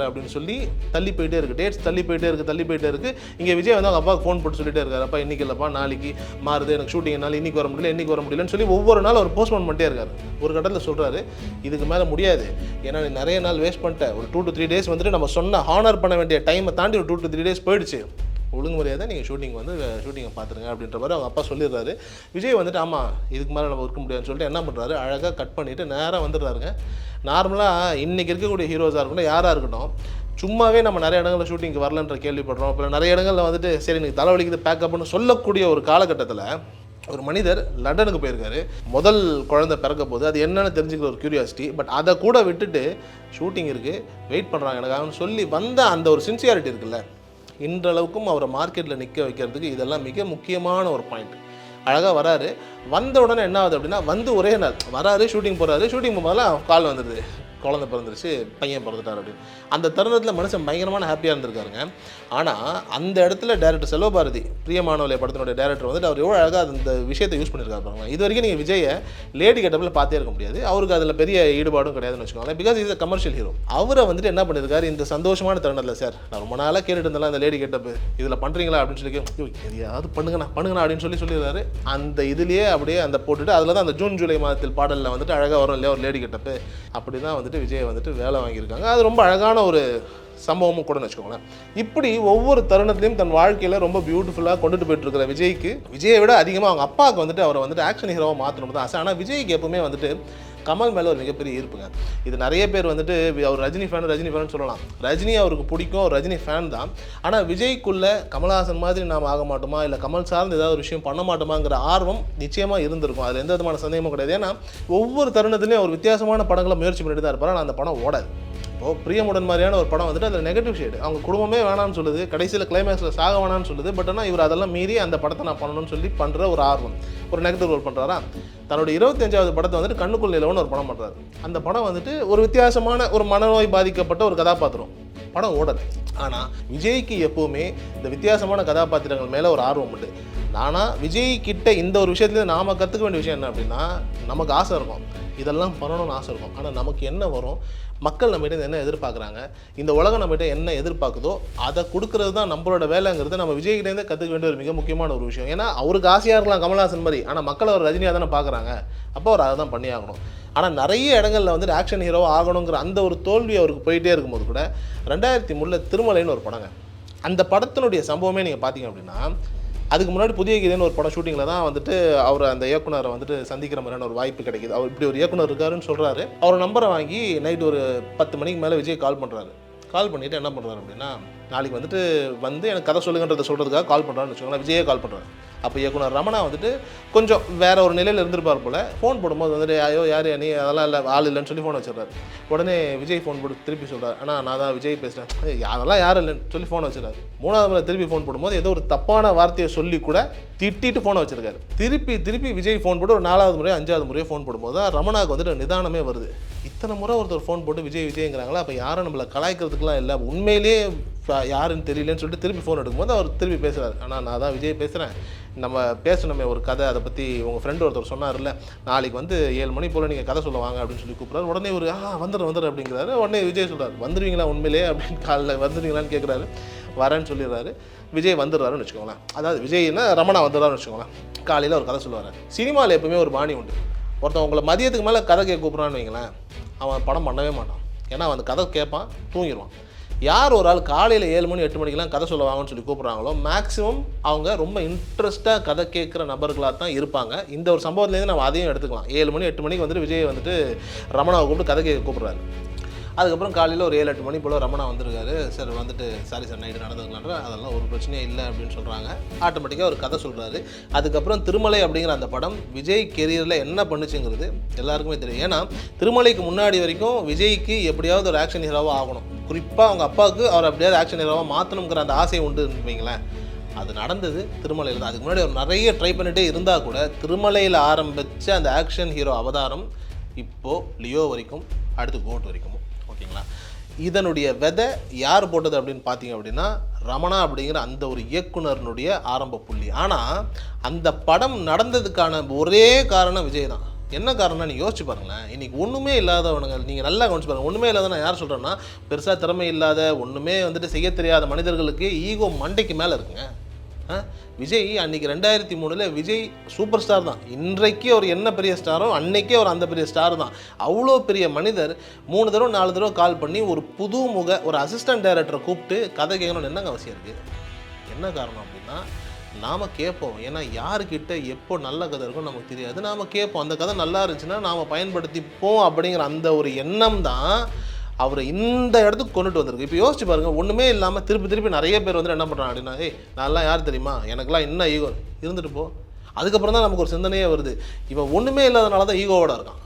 அப்படின்னு சொல்லி தள்ளி போயிட்டே இருக்குது. டேட்ஸ் தள்ளி போயிட்டே இருக்குது. இங்கே விஜய் வந்து அவங்க அப்பாவுக்கு ஃபோன் போட்டு சொல்லிட்டே இருக்காரு, அப்பா இன்னைக்கு இல்லைப்பா நாளைக்கு மாறுது, எனக்கு ஷூட்டிங் என்னால் இன்னைக்கு வர முடியலன்னு சொல்லி ஒவ்வொரு நாள் அவர் போஸ்ட்போன் பண்ணிட்டே இருக்காரு. ஒரு கட்டத்தில் சொல்கிறாரு, இதுக்கு மேலே முடியாது, ஏன்னா நீ நிறைய நாள் வேஸ்ட் பண்ணிட்ட. ஒரு 2 to 3 days வந்துட்டு நம்ம சொன்ன ஹானர் பண்ண வேண்டிய டைமை தாண்டி ஒரு 2 to 3 days போயிடுச்சு. ஒழுங்கு முறையாக நீங்கள் ஷூட்டிங்கை பார்த்துருங்க அப்படின்ற மாதிரி அவங்க அப்பா சொல்லிடுறாரு. விஜய் வந்துட்டு ஆமாம் இதுக்கு மேலே நம்ம இருக்க முடியாதுன்னு சொல்லிட்டு என்ன பண்ணுறாரு, அழகாக கட் பண்ணிவிட்டு நேராக வந்துடுறாருங்க. நார்மலாக இன்றைக்கி இருக்கக்கூடிய ஹீரோஸாக இருக்கட்டும், யாராக இருக்கட்டும், சும்மாவே நம்ம நிறைய இடங்களில் ஷூட்டிங்க்கு வரலன்ற கேள்விப்படுறோம். அப்புறம் நிறைய இடங்களில் வந்துட்டு சரி எனக்கு தலைவலிக்குது பேக்கப்னு சொல்லக்கூடிய ஒரு காலகட்டத்தில் ஒரு மனிதர் லண்டனுக்கு போயிருக்காரு. முதல் குழந்தை பிறக்க போது அது என்னென்னு தெரிஞ்சுக்கிற ஒரு க்யூரியாசிட்டி. பட் அதை கூட விட்டுட்டு ஷூட்டிங் இருக்குது வெயிட் பண்ணுறாங்க எனக்காகன்னு சொல்லி வந்த அந்த ஒரு சின்சியாரிட்டி இருக்குல்ல, இன்றளவுக்கும் அவரை மார்க்கெட்டில் நிற்க வைக்கிறதுக்கு இதெல்லாம் மிக முக்கியமான ஒரு பாயிண்ட். அழகாக வராரு. வந்த உடனே என்ன ஆகுது அப்படின்னா, வந்து ஒரே நாள் வராரு, ஷூட்டிங் போகும்போதெல்லாம் கால் வந்துடுது, குழந்தை பிறந்துருச்சு, பையன் பிறந்துட்டார் அப்படின்னு. அந்த தருணத்தில் மனுஷன் பயங்கரமான ஹாப்பியாக இருந்திருக்காருங்க. ஆனால் அந்த இடத்துல டேரக்டர் செல்வபாரதி, பிரியமானவளே படத்தினுடைய டேரக்டர் வந்துட்டு அவர் எவ்வளோ அழகாக அந்த விஷயத்தை யூஸ் பண்ணியிருக்காரு பாருங்க. இது வரைக்கும் நீங்கள் விஜயை லேடி கெட்டப்பில் பார்த்தே இருக்க முடியாது. அவருக்கு அதில் பெரிய ஈடுபாடும் கிடையாதுன்னு வச்சுக்கோங்களேன். Because is a commercial hero. அவரை வந்துட்டு என்ன பண்ணியிருக்காரு, இந்த சந்தோஷமான தருணத்தில் சார் நான் ரொம்ப நாளாக கேட்டுட்டு இருந்தாலும் அந்த லேடி கெட்டப்பு இதில் பண்ணுறீங்களா அப்படின்னு சொல்லி எதையாவது பண்ணுங்கண்ணா அப்படின்னு சொல்லிடுறாரு. அந்த இதுலேயே அப்படியே அந்த போட்டுட்டு அதில் தான் அந்த ஜூன் ஜூலை மாதத்தில் பாடலில் வந்துட்டு அழகாக வரும் இல்லையா ஒரு லேடி கெட்டப்பு. அப்படி தான் வந்துட்டு விஜய் வந்துட்டு வேலை வாங்கியிருக்காங்க. அது ரொம்ப அழகான ஒரு சம்பவமும் கூட வச்சுக்கோங்களேன். இப்படி ஒவ்வொரு தருணத்திலையும் தன் வாழ்க்கையில் ரொம்ப பியூட்டிஃபுல்லாக கொண்டுட்டு போயிட்டு இருக்கிற விஜய்க்கு, விஜயை விட அதிகமாக அவங்க அப்பாவுக்கு வந்துட்டு அவரை வந்துட்டு ஆக்ஷன் ஹீரோவாக மாற்றணும் தான் ஆசை. ஆனால் விஜய்க்கு எப்பவுமே வந்துட்டு கமல் மேலே ஒரு மிகப்பெரிய ஈர்ப்புங்க. இது நிறைய பேர் வந்துட்டு அவர் ரஜினி ஃபேன் சொல்லலாம். ரஜினி அவருக்கு பிடிக்கும், அவர் ரஜினி ஃபேன் தான். ஆனால் விஜய்க்குள்ளே கமல்ஹாசன் மாதிரி நாம் ஆக மாட்டோமா, இல்லை கமல் சார்ந்து ஏதாவது ஒரு விஷயம் பண்ண மாட்டோமாங்கிற ஆர்வம் நிச்சயமாக இருந்திருக்கும். அதில் எந்த விதமான சந்தேகமும் கிடையாது. ஏன்னா ஒவ்வொரு தருணத்துலையும் ஒரு வித்தியாசமான படங்களை முயற்சி பண்ணிட்டு தான் இருப்பார். ஆனால் அந்த படம் ஓடாது. இப்போது பிரியமுடன் மாதிரியான ஒரு படம் வந்துட்டு அதில் நெகட்டிவ் ஷேடு, அவங்க குடும்பமே வேணான்னு சொல்லுது, கடைசியில் கிளைமேக்ஸில் சாக வேணான்னு சொல்லுது. பட் ஆனால் இவர் அதெல்லாம் மீறி அந்த படத்தை நான் பண்ணணும்னு சொல்லி பண்ணுற ஒரு ஆர்வம், ஒரு நெகட்டிவ் ரோல் பண்ணுறாரா. தன்னுடைய 25வது படத்தை வந்துட்டு கண்ணுக்குள் நிலவுன்னு ஒரு படம் பண்ணுறாரு. அந்த படம் வந்துட்டு ஒரு வித்தியாசமான ஒரு மனநோய் பாதிக்கப்பட்ட ஒரு கதாபாத்திரம். படம் ஓடலை. ஆனால் விஜய்க்கு எப்போவுமே இந்த வித்தியாசமான கதாபாத்திரங்கள் மேலே ஒரு ஆர்வம் உண்டு. ஆனால் விஜய் கிட்ட இந்த ஒரு விஷயத்துல நாம் கற்றுக்க வேண்டிய விஷயம் என்ன அப்படின்னா, நமக்கு ஆசை இருக்கும், இதெல்லாம் பண்ணணும்னு ஆசை இருக்கும். ஆனால் நமக்கு என்ன வரும், மக்கள் நம்மகிட்ட என்ன எதிர்பார்க்குறாங்க, இந்த உலகம் நம்மகிட்ட என்ன எதிர்பார்க்குதோ அதை கொடுக்கறது தான் நம்மளோட வேலைங்கிறது நம்ம விஜய்கிட்டேருந்தே கற்றுக்க வேண்டிய ஒரு மிக முக்கியமான ஒரு விஷயம். ஏன்னா அவருக்கு ஆசையாக இருக்கலாம் கமல்ஹாசன் மாதிரி, ஆனால் மக்கள் அவர் ரஜினியாக தானே பார்க்குறாங்க. அப்போ அவர் அதை தான் பண்ணி ஆகணும். ஆனால் நிறைய இடங்களில் வந்துட்டு ஆக்ஷன் ஹீரோவாக ஆகணுங்கிற அந்த ஒரு தோல்வி அவருக்கு போயிட்டே இருக்கும்போது கூட 2003 திருமலைன்னு ஒரு படங்க. அந்த படத்தினுடைய சம்பவமே நீங்கள் பார்த்தீங்க அப்படின்னா, அதுக்கு முன்னாடி புதிய கீதைன்னு ஒரு படம் ஷூட்டிங்கில் தான் வந்துட்டு அவர் அந்த இயக்குனரை வந்துட்டு சந்திக்கிற மாதிரியான ஒரு வாய்ப்பு கிடைக்கிது. அவர் இப்படி ஒரு இயக்குனர் இருக்காருன்னு சொல்கிறாரு. அவர் நம்பரை வாங்கி நைட்டு ஒரு 10 மணிக்கு மேலே விஜய் கால் பண்ணுறாரு. கால் பண்ணிவிட்டு என்ன பண்ணுறாரு அப்படின்னா, நாளைக்கு வந்துட்டு எனக்கு கதை சொல்லுங்கன்றதை சொல்கிறதுக்காக கால் பண்ணுறான்னு வச்சுக்கோங்களேன். விஜயே கால் பண்ணுறாரு. அப்போ இயக்குனர் ரமணா வந்துட்டு கொஞ்சம் வேறு ஒரு நிலையில் இருந்திருப்பார் போல். ஃபோன் போடும்போது வந்துட்டு ஐயோ யார் நீ, அதெல்லாம் இல்லை ஆள் இல்லைன்னு சொல்லி ஃபோன் வச்சிடறாரு. உடனே விஜய் ஃபோன் போட்டு திருப்பி சொல்கிறார், ஆனால் நான் தான் விஜய் பேசுகிறேன், அதெல்லாம் யாரும் இல்லைன்னு சொல்லி ஃபோனை வச்சிடறாரு. 3வது முறை திருப்பி ஃபோன் போடும்போது ஏதோ ஒரு தப்பான வார்த்தையை சொல்லி கூட திட்டிட்டு ஃபோனை வச்சிருக்காரு. திருப்பி விஜய் ஃபோன் போட்டு ஒரு 4வது முறையோ 5வது முறையோ ஃபோன் போடும்போது தான் ரமணாவுக்கு வந்துட்டு நிதானமே வருது. இத்தனை முறை ஒருத்தர் ஃபோன் போட்டு விஜய்ங்கிறாங்களா, அப்போ யாரும் நம்மளை கலாய்க்கிறதுக்குலாம் இல்லை, உண்மையிலேயே யாருன்னு தெரியலன்னு சொல்லிட்டு திருப்பி ஃபோன் எடுக்கும்போது அவர் திருப்பி பேசுகிறார். ஆனால் நான் தான் விஜய் பேசுகிறேன், நம்ம பேசணுமே ஒரு கதை, அதை பற்றி உங்கள் ஃப்ரெண்டு ஒருத்தர் சொன்னார்ல, நாளைக்கு வந்து 7 மணி போல் நீங்கள் கதை சொல்ல வாங்க அப்படின்னு சொல்லி கூப்பிட்றாரு. உடனே ஒரு வந்துடுறேன் அப்படிங்கிறாரு. உடனே விஜய் சொல்கிறார், வந்துடுவீங்களா உண்மையிலே அப்படின்னு, காலையில் வந்துடுவீங்களான்னு கேட்குறாரு. வரேன்னு சொல்லிடுறாரு. விஜய் வந்துடுறாருன்னு வச்சுக்கோங்களேன். அதாவது விஜய்னா ரமணா வந்துடுறாருன்னு வச்சுக்கோங்களேன். காலையில் ஒரு கதை சொல்லுவார். சினிமாவில் எப்பவுமே ஒரு பாணி உண்டு. ஒருத்தன் உங்களை மதியத்துக்கு மேலே கதை கேட்க கூப்பிட்றான்னு வைங்களேன், அவன் படம் பண்ணவே மாட்டான். ஏன்னா அவன் அந்த கதை கேட்பான், தூங்கிடுவான். யார் ஒரு ஆள் காலையில் 7 மணி 8 மணிக்கெலாம் கதை சொல்ல வாங்கன்னு சொல்லி கூப்பிட்றாங்களோ மேக்ஸிமம் அவங்க ரொம்ப இன்ட்ரெஸ்ட்டாக கதை கேட்குற நபர்களாக தான் இருப்பாங்க. இந்த ஒரு சம்பவத்துலேருந்து நம்ம அதையும் எடுத்துக்கலாம். 7 மணி 8 மணிக்கு வந்துட்டு விஜய் வந்துட்டு ரமணாவை கூப்பிட்டு கதை கேட்க கூப்பிட்றாரு. அதுக்கப்புறம் காலையில் ஒரு 7-8 மணி போல் ரமணா வந்திருக்காரு. சார் வந்துட்டு சாரி சார் நைட்டு நடந்துக்கலான்ற, அதெல்லாம் ஒரு பிரச்சனையே இல்லை அப்படின்னு சொல்கிறாங்க. ஆட்டோமேட்டிக்காக ஒரு கதை சொல்கிறாரு. அதுக்கப்புறம் திருமலை அப்படிங்கிற அந்த படம் விஜய் கெரியரில் என்ன பண்ணுச்சுங்கிறது எல்லாருக்குமே தெரியும். ஏன்னா திருமலைக்கு முன்னாடி வரைக்கும் விஜய்க்கு எப்படியாவது ஒரு ஆக்ஷன் ஹீரோவாக ஆகணும், குறிப்பாக அவங்க அப்பாவுக்கு அவர் அப்படியாவது ஆக்ஷன் ஹீரோவாக மாற்றணுங்கிற அந்த ஆசை உண்டு வைங்களேன். அது நடந்தது திருமலையில் தான். அதுக்கு முன்னாடி அவர் நிறைய ட்ரை பண்ணிகிட்டே இருந்தால் கூட திருமலையில் ஆரம்பித்த அந்த ஆக்ஷன் ஹீரோ அவதாரம் இப்போது லியோ வரைக்கும், அடுத்து கோட் வரைக்கும். ஓகேங்களா? இதனுடைய விதை யார் போட்டது அப்படின்னு பார்த்தீங்க அப்படின்னா ரமணா அப்படிங்கிற அந்த ஒரு இயக்குனருடைய ஆரம்ப புள்ளி. ஆனால் அந்த படம் நடந்ததுக்கான ஒரே காரணம் விஜய் தான். என்ன காரணம்னா நீங்கள் யோசிச்சு பாருங்களேன், இன்றைக்கி ஒன்றுமே இல்லாதவனுங்க, நீங்கள் நல்லா கவனிச்சு பாருங்கள், ஒன்றுமே இல்லாத நான் யார் சொல்கிறேன்னா பெருசாக திறமை இல்லாத ஒன்றுமே வந்துட்டு செய்ய தெரியாத மனிதர்களுக்கு ஈகோ மண்டைக்கு மேலே இருக்குங்க. விஜய் அன்றைக்கி 2003 விஜய் சூப்பர் ஸ்டார் தான். இன்றைக்கு அவர் என்ன பெரிய ஸ்டாரோ அன்னைக்கே அவர் அந்த பெரிய ஸ்டார் தான். அவ்வளோ பெரிய மனிதர் 3 தடவை 4 தடவை கால் பண்ணி ஒரு புது ஒரு அசிஸ்டன்ட் டைரக்டரை கூப்பிட்டு கதை கேட்கணும்னு என்னங்க அவசியம் இருக்குது? என்ன காரணம் அப்படின்னா நாம் கேட்போம். ஏன்னா யாருக்கிட்ட எப்போ நல்ல கதை இருக்கும் நமக்கு தெரியாது. நாம் கேட்போம், அந்த கதை நல்லா இருந்துச்சுன்னா நாம் பயன்படுத்திப்போம் அப்படிங்கிற அந்த ஒரு எண்ணம் தான் அவரை இந்த இடத்துக்கு கொண்டுட்டு வந்திருக்கு. இப்போ யோசிச்சு பாருங்கள், ஒன்றுமே இல்லாமல் திருப்பி நிறைய பேர் வந்துட்டு என்ன பண்ணுறாங்க அப்படின்னா, நான்லாம் யார் தெரியுமா, எனக்குலாம் என்ன ஈகோ இருந்துட்டு போ. அதுக்கப்புறம் தான் நமக்கு ஒரு சிந்தனையே வருது, இவன் ஒன்றுமே இல்லாதனால தான் ஈகோவோட இருக்கான்.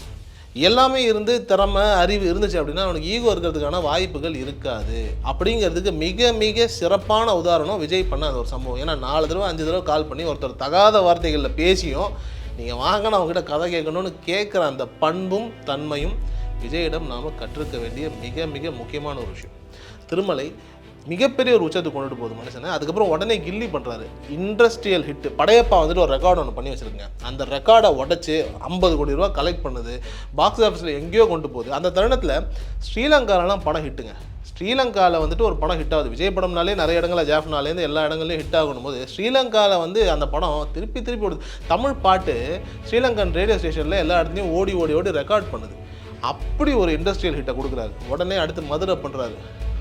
எல்லாமே இருந்து திறமை அறிவு இருந்துச்சு அப்படின்னா அவனுக்கு ஈகோ இருக்கிறதுக்கான வாய்ப்புகள் இருக்காது. அப்படிங்கிறதுக்கு மிக மிக சிறப்பான உதாரணம் விஜய் பண்ண அந்த ஒரு சம்பவம். ஏன்னா 4 தடவை 5 தடவை கால் பண்ணி ஒருத்தர் தகாத வார்த்தைகளில் பேசியும் நீங்கள் வாங்கின அவங்ககிட்ட கதை கேட்கணும்னு கேட்குற அந்த பண்பும் தன்மையும் விஜயிடம் நாம் கற்றுக்க வேண்டிய மிக மிக முக்கியமான ஒரு விஷயம். திருமலை மிகப்பெரிய ஒரு உச்சத்துக்கு கொண்டுட்டு போகுது மனுஷனை. அதுக்கப்புறம் உடனே கில்லி பண்ணுறாரு, இண்டஸ்ட்ரியல் ஹிட்டு. படையப்பா வந்துட்டு ஒரு ரெக்கார்டு ஒன்று பண்ணி வச்சுருங்க. அந்த ரெக்கார்டை உடச்சி 50 கோடி ரூபா கலெக்ட் பண்ணுது, பாக்ஸ் ஆஃபீஸில் எங்கேயோ கொண்டு போகுது. அந்த தருணத்தில் ஸ்ரீலங்காலலாம் படம் ஹிட்டுங்க. ஸ்ரீலங்காவில் வந்துட்டு ஒரு படம் ஹிட் ஆகுது. விஜய் படம்னாலே நிறைய இடங்களில் ஜாஃப்னாலேருந்து எல்லா இடங்கள்லையும் ஹிட் ஆகணும் போது ஸ்ரீலங்காவில் வந்து அந்த படம் திருப்பி ஓடுது. தமிழ் பாட்டு ஸ்ரீலங்கன் ரேடியோ ஸ்டேஷனில் எல்லா இடத்துலையும் ஓடி ரெக்கார்ட் பண்ணுது. அப்படி ஒரு இண்டஸ்ட்ரியல் ஹிட்டை கொடுக்குறாரு. உடனே அடுத்து மதுரை பண்ணுறாரு,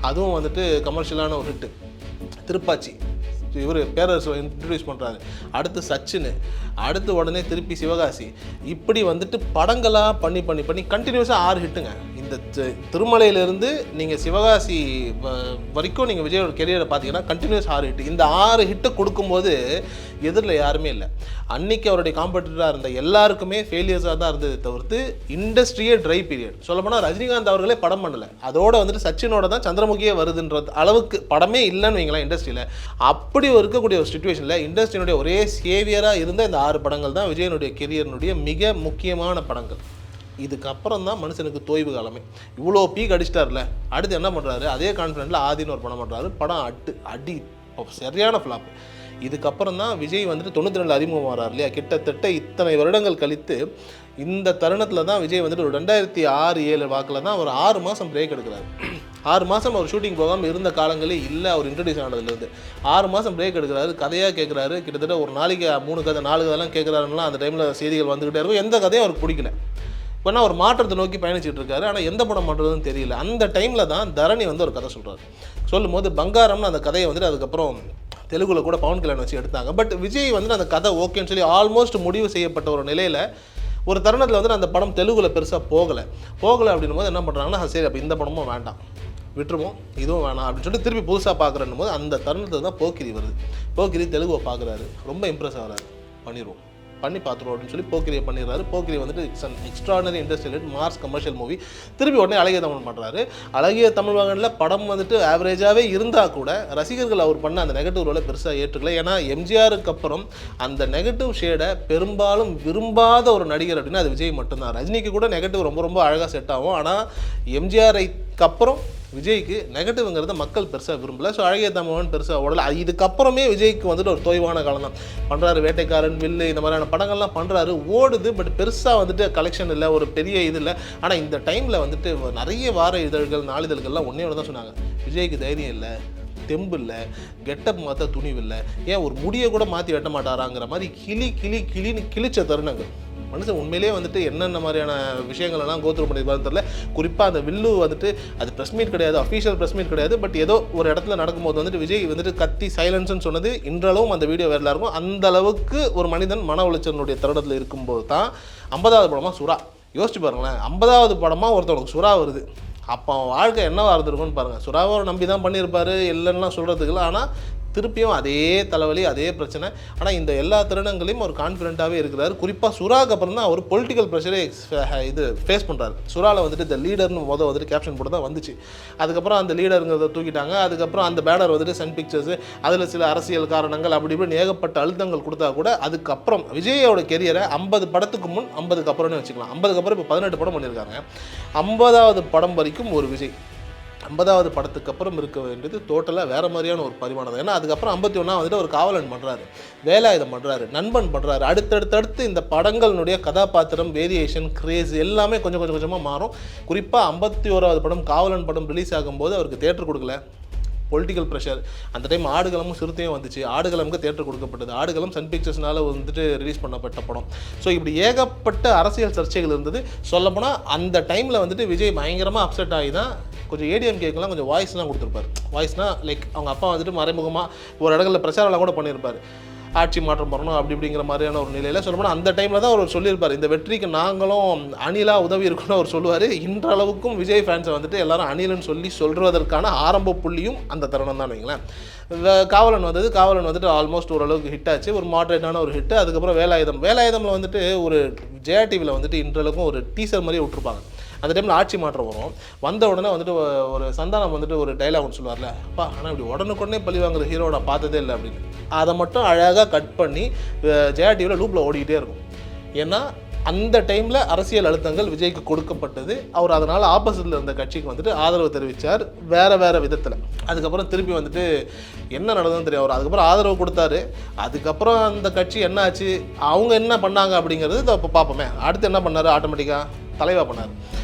அதுவும் வந்துட்டு கமர்ஷியலான ஒரு ஹிட்டு. திருப்பாச்சி இவர் பேரரசு இன்ட்ரடியூஸ் பண்ணுறாரு. அடுத்து சச்சின், அடுத்து உடனே திருப்பி சிவகாசி. இப்படி வந்துட்டு படங்களாக பண்ணி கண்டினியூஸாக 6 ஹிட்டுங்க. இந்த திருமலையிலேருந்து நீங்கள் சிவகாசி வரைக்கும் நீங்கள் விஜயோட கெரியரை பார்த்தீங்கன்னா கண்டினியூஸ் 6 ஹிட்டு. இந்த 6 ஹிட்டை கொடுக்கும்போது எதிரில் யாருமே இல்லை. அன்றைக்கி அவருடைய காம்படிட்டராக இருந்த எல்லாருக்குமே ஃபெயிலியர்ஸாக தான் இருந்தது தவிர்த்து இண்டஸ்ட்ரியே ட்ரை பீரியட். சொல்லப்போனால் ரஜினிகாந்த் அவர்களே படம் பண்ணலை. அதோட வந்துட்டு சச்சினோட தான் சந்திரமுகியே வருதுன்றது அளவுக்கு படமே இல்லைன்னு வைங்களேன் இண்டஸ்ட்ரியில். அப்படி இருக்கக்கூடிய ஒரு சிச்சுவேஷனில் இண்டஸ்ட்ரியினுடைய ஒரே சேவியராக இருந்த இந்த 6 படங்கள் தான் விஜயனுடைய கெரியர்னுடைய மிக முக்கியமான படங்கள். இதுக்கப்புறம் தான் மனுஷனுக்கு தொய்வு காலமே. இவ்வளோ பீக் அடிச்சிட்டார்ல, அடுத்து என்ன பண்ணுறாரு, அதே கான்ஃபிடென்ட்டில் ஆதின்னு ஒரு படம் பண்ணுறாரு. படம் அடி சரியான ஃப்ளாப். இதுக்கப்புறம் தான் விஜய் வந்துட்டு 92 அறிமுகம் வரார் இல்லையா. கிட்டத்தட்ட இத்தனை வருடங்கள் கழித்து இந்த தருணத்தில் தான் விஜய் வந்துட்டு ஒரு 2006-07 வாக்கில் தான் ஒரு 6 மாதம் பிரேக் எடுக்கிறாரு. 6 மாதம் அவர் ஷூட்டிங் போகாமல் இருந்த காலங்களே இல்லை. அவர் இன்ட்ரடியூஸ் ஆனதுலேருந்து 6 மாதம் பிரேக் எடுக்கிறாரு. கதையாக கேட்குறாரு. கிட்டத்தட்ட ஒரு நாளைக்கு 3 கதை 4 கதைலாம் கேட்குறாருன்னா அந்த டைமில் செய்திகள் வந்துக்கிட்டே இருக்கும். எந்த கதையும் அவருக்கு பிடிக்கல. இப்போனா ஒரு மாற்றத்தை நோக்கி பயணிச்சுட்டு இருக்காரு. ஆனால் எந்த படம் பண்ணுறதுன்னு தெரியல. அந்த டைமில் தான் தரணி வந்து ஒரு கதை சொல்கிறார். சொல்லும் போது பங்காரம்னு அந்த கதையை வந்துட்டு அதுக்கப்புறம் தெலுங்குல கூட பவன் கல்யாணம் வச்சு எடுத்தாங்க. பட் விஜய் வந்துட்டு அந்த கதை ஓகேன்னு சொல்லி ஆல்மோஸ்ட் முடிவு செய்யப்பட்ட ஒரு நிலையில் ஒரு தருணத்தில் வந்துட்டு அந்த படம் தெலுங்குல பெருசாக போகலை அப்படின்னும் போது என்ன பண்ணுறாங்கன்னா, சரி அப்போ இந்த படமும் வேண்டாம், விட்டுருவோம், இதுவும் வேணாம் அப்படின்னு சொல்லிட்டு திருப்பி புதுசாக பார்க்குறேன்னும் போது அந்த தருணத்தில் தான் போக்கிரி வருது. போக்கிரி தெலுங்குவை பார்க்குறாரு, ரொம்ப இம்ப்ரெஸ் ஆகிறாரு. பண்ணிடுவோம், பண்ணி பார்த்துருவோம் அப்படின்னு சொல்லி போக்கிரியை பண்ணிடுறாரு. போக்கிரி வந்துட்டு it's an extraordinary industrial mass commercial movie. திருப்பி உடனே அழகிய தமிழ் பண்ணுறாரு. அழகிய தமிழ் வாகனில் படம் வந்துட்டு ஆவரேஜாகவே இருந்தால் கூட ரசிகர்கள் அவர் பண்ண அந்த நெகட்டிவ் ரோலை பெருசாக ஏற்றுக்கல. ஏன்னா எம்ஜிஆருக்கு அப்புறம் அந்த நெகட்டிவ் ஷேடை பெரும்பாலும் விரும்பாத ஒரு நடிகர் அப்படின்னா அது விஜய் மட்டும்தான். ரஜினிக்கு கூட நெகட்டிவ் ரொம்ப அழகாக செட் ஆகும். ஆனால் எம்ஜிஆருக்கு அப்புறம் விஜய்க்கு நெகட்டிவ்ங்கிறத மக்கள் பெருசாக விரும்பலை. ஸோ அழகிய தமிழன் பெருசாக ஓடலை. இதுக்கப்புறமே விஜய்க்கு வந்துட்டு ஒரு தொய்வான காலம் தான். பண்ணுறாரு, வேட்டைக்காரன், வில்லு, இந்த மாதிரியான படங்கள்லாம் பண்ணுறாரு, ஓடுது. பட் பெருசாக வந்துட்டு கலெக்ஷன் இல்லை, ஒரு பெரிய இது இல்லை. ஆனால் இந்த டைமில் வந்துட்டு நிறைய வார இதழ்கள், நாளிதழ்கள்லாம் ஒன்றே ஒன்று தான் சொன்னாங்க, விஜய்க்கு தைரியம் இல்லை, தெம்பு இல்லை, கெட்டப் மாற்ற துணிவு இல்லை, ஏன் ஒரு முடியை கூட மாற்றி வெட்ட மாட்டாராங்கிற மாதிரி கிளின்னு கிழிச்ச தருணங்கள். மனுஷன் உண்மையிலே வந்துட்டு என்னென்ன மாதிரியான விஷயங்கள் எல்லாம் கோத்ரூ பண்ணியிருப்பாருன்னு தெரியல. குறிப்பாக அந்த வில்லு வந்துட்டு அது ப்ரெஸ் மீட் கிடையாது, அஃபீஷியல் ப்ரெஸ் மீட் கிடையாது. பட் ஏதோ ஒரு இடத்துல நடக்கும்போது வந்துட்டு விஜய் வந்துட்டு கத்தி சைலன்ஸ்ன்னு சொன்னது இன்றளவும் அந்த வீடியோ வேறலாம் இருக்கும். அந்த அளவுக்கு ஒரு மனிதன் மன உளைச்சலுடைய தருணத்தில் இருக்கும்போது தான் 50வது படமாக சுறா. யோசிச்சு பாருங்களேன், 50வது படமாக ஒருத்தவனுக்கு சுறா வருது. அப்போ அவன் வாழ்க்கை என்னவாக இருந்திருக்குன்னு பாருங்கள். சுறாவை நம்பி தான் பண்ணியிருப்பார், இல்லைன்னா சொல்கிறதுக்குலாம். ஆனால் திருப்பியும் அதே தலைவலி அதே பிரச்சனை. ஆனால் இந்த எல்லா தருணங்களையும் அவர் கான்ஃபிடென்ட்டாகவே இருக்கிறார். குறிப்பாக சுறாக்கு அப்புறம் தான் அவர் பொலிட்டிக்கல் ப்ரெஷரே இது ஃபேஸ் பண்ணுறாரு. சுறாவில் வந்துட்டு இந்த லீடர்னு வந்துட்டு கேப்ஷன் போட்டு தான் வந்துச்சு. அதுக்கப்புறம் அந்த லீடருங்கிறத தூக்கிட்டாங்க. அதுக்கப்புறம் அந்த பேனர் வந்துட்டு சன் பிக்சர்ஸ், அதில் சில அரசியல் காரணங்கள் அப்படி இப்படி ஏகப்பட்ட அழுத்தங்கள் கொடுத்தா கூட அதுக்கப்புறம் விஜயோட கெரியரை 50 படத்துக்கு முன் 50க்கு அப்புறம்னு வச்சுக்கலாம். 50க்கு அப்புறம் இப்போ 18 படம் பண்ணியிருக்காங்க. 50வது படம் வரைக்கும் ஒரு விஜய், 50வது படத்துக்கு அப்புறம் இருக்க வேண்டியது டோட்டலாக வேறு மாதிரியான ஒரு பரிமாணம். ஏன்னா அதுக்கப்புறம் 51 வந்துட்டு ஒரு காவலன் பண்ணுறாரு, வேலாயுதம் பண்ணுறாரு, நண்பன் பண்ணுறாரு. அடுத்தடுத்து இந்த படங்களுடைய கதாபாத்திரம், வேரியேஷன், கிரேஸ் எல்லாமே கொஞ்சம் கொஞ்சமாக மாறும். குறிப்பாக 51வது படம் காவலன் படம் ரிலீஸ் ஆகும்போது அவருக்கு தியேட்டர் கொடுக்கல, பொலிட்டிக்கல் ப்ரெஷர். அந்த டைம் ஆடுகளமும் சிறுத்தையும் வந்துச்சு. ஆடுகளமுக்கு தேட்டர் கொடுக்கப்பட்டது. ஆடுகளம் சன் பிக்சர்ஸ்னால வந்துட்டு ரிலீஸ் பண்ணப்பட்ட படம். ஸோ இப்படி ஏகப்பட்ட அரசியல் சர்ச்சைகள் இருந்தது. சொல்லப்போனால் அந்த டைமில் வந்துட்டு விஜய் பயங்கரமாக அப்செட் ஆகி தான் கொஞ்சம் ஏடிஎம்கேக்கெல்லாம் கொஞ்சம் வாய்ஸ்லாம் கொடுத்துருப்பார். வாய்ஸ்னால் லைக் அவங்க அப்பா வந்துட்டு மறைமுகமாக ஒரு இடங்களில் பிரச்சாரம்லாம் கூட பண்ணியிருப்பார். ஆட்சி மாற்றம் வரணும் அப்படி இப்படிங்கிற மாதிரியான ஒரு நிலையில் சொல்லப்போனால் அந்த டைமில் தான் அவர் சொல்லியிருப்பார், இந்த வெற்றிக்கு நாங்களும் அணிலாக உதவி இருக்கணும்னு அவர் சொல்லுவார். இன்றளவுக்கும் விஜய் ஃபேன்ஸை வந்துட்டு எல்லாரும் அணிலன்னு சொல்லி சொல்வதற்கான ஆரம்ப புள்ளியும் அந்த தருணம் தான் வைங்களேன். காவலன் வந்துட்டு ஆல்மோஸ்ட் ஓரளவுக்கு ஹிட் ஆச்சு, ஒரு மாட்ரேட்டான ஒரு ஹிட்டு. அதுக்கப்புறம் வேலாயுதமில் வந்துட்டு ஒரு ஜெயா டிவியில் வந்துட்டு இன்றளவுக்கும் ஒரு டீசர் மாதிரியே விட்டுருப்பாங்க. அந்த டைமில் ஆட்சி மாற்றம் வந்த உடனே வந்துட்டு ஒரு சந்தானம் வந்துட்டு ஒரு டைலாக் ஒன்று சொல்லுவார்ல, அப்பா ஆனால் இப்படி உடனுக்குடனே பழி வாங்குற ஹீரோட பார்த்ததே இல்லை அப்படின்னு. அதை மட்டும் அழகாக கட் பண்ணி ஜெயா டிவியில் லூப்பில் ஓடிக்கிட்டே இருக்கும். ஏன்னா அந்த டைமில் அரசியல் அழுத்தங்கள் விஜய்க்கு கொடுக்கப்பட்டது. அவர் அதனால் ஆப்போசிட்டில் இருந்த கட்சிக்கு வந்துட்டு ஆதரவு தெரிவித்தார் வேறு விதத்தில். அதுக்கப்புறம் திருப்பி வந்துட்டு என்ன நடந்ததுன்னு தெரியும். அவர் அதுக்கப்புறம் ஆதரவு கொடுத்தாரு. அதுக்கப்புறம் அந்த கட்சி என்ன ஆச்சு, அவங்க என்ன பண்ணாங்க அப்படிங்கிறது இப்போ பார்ப்போமே. அடுத்து என்ன பண்ணார், ஆட்டோமேட்டிக்காக தலைவா பண்ணார்.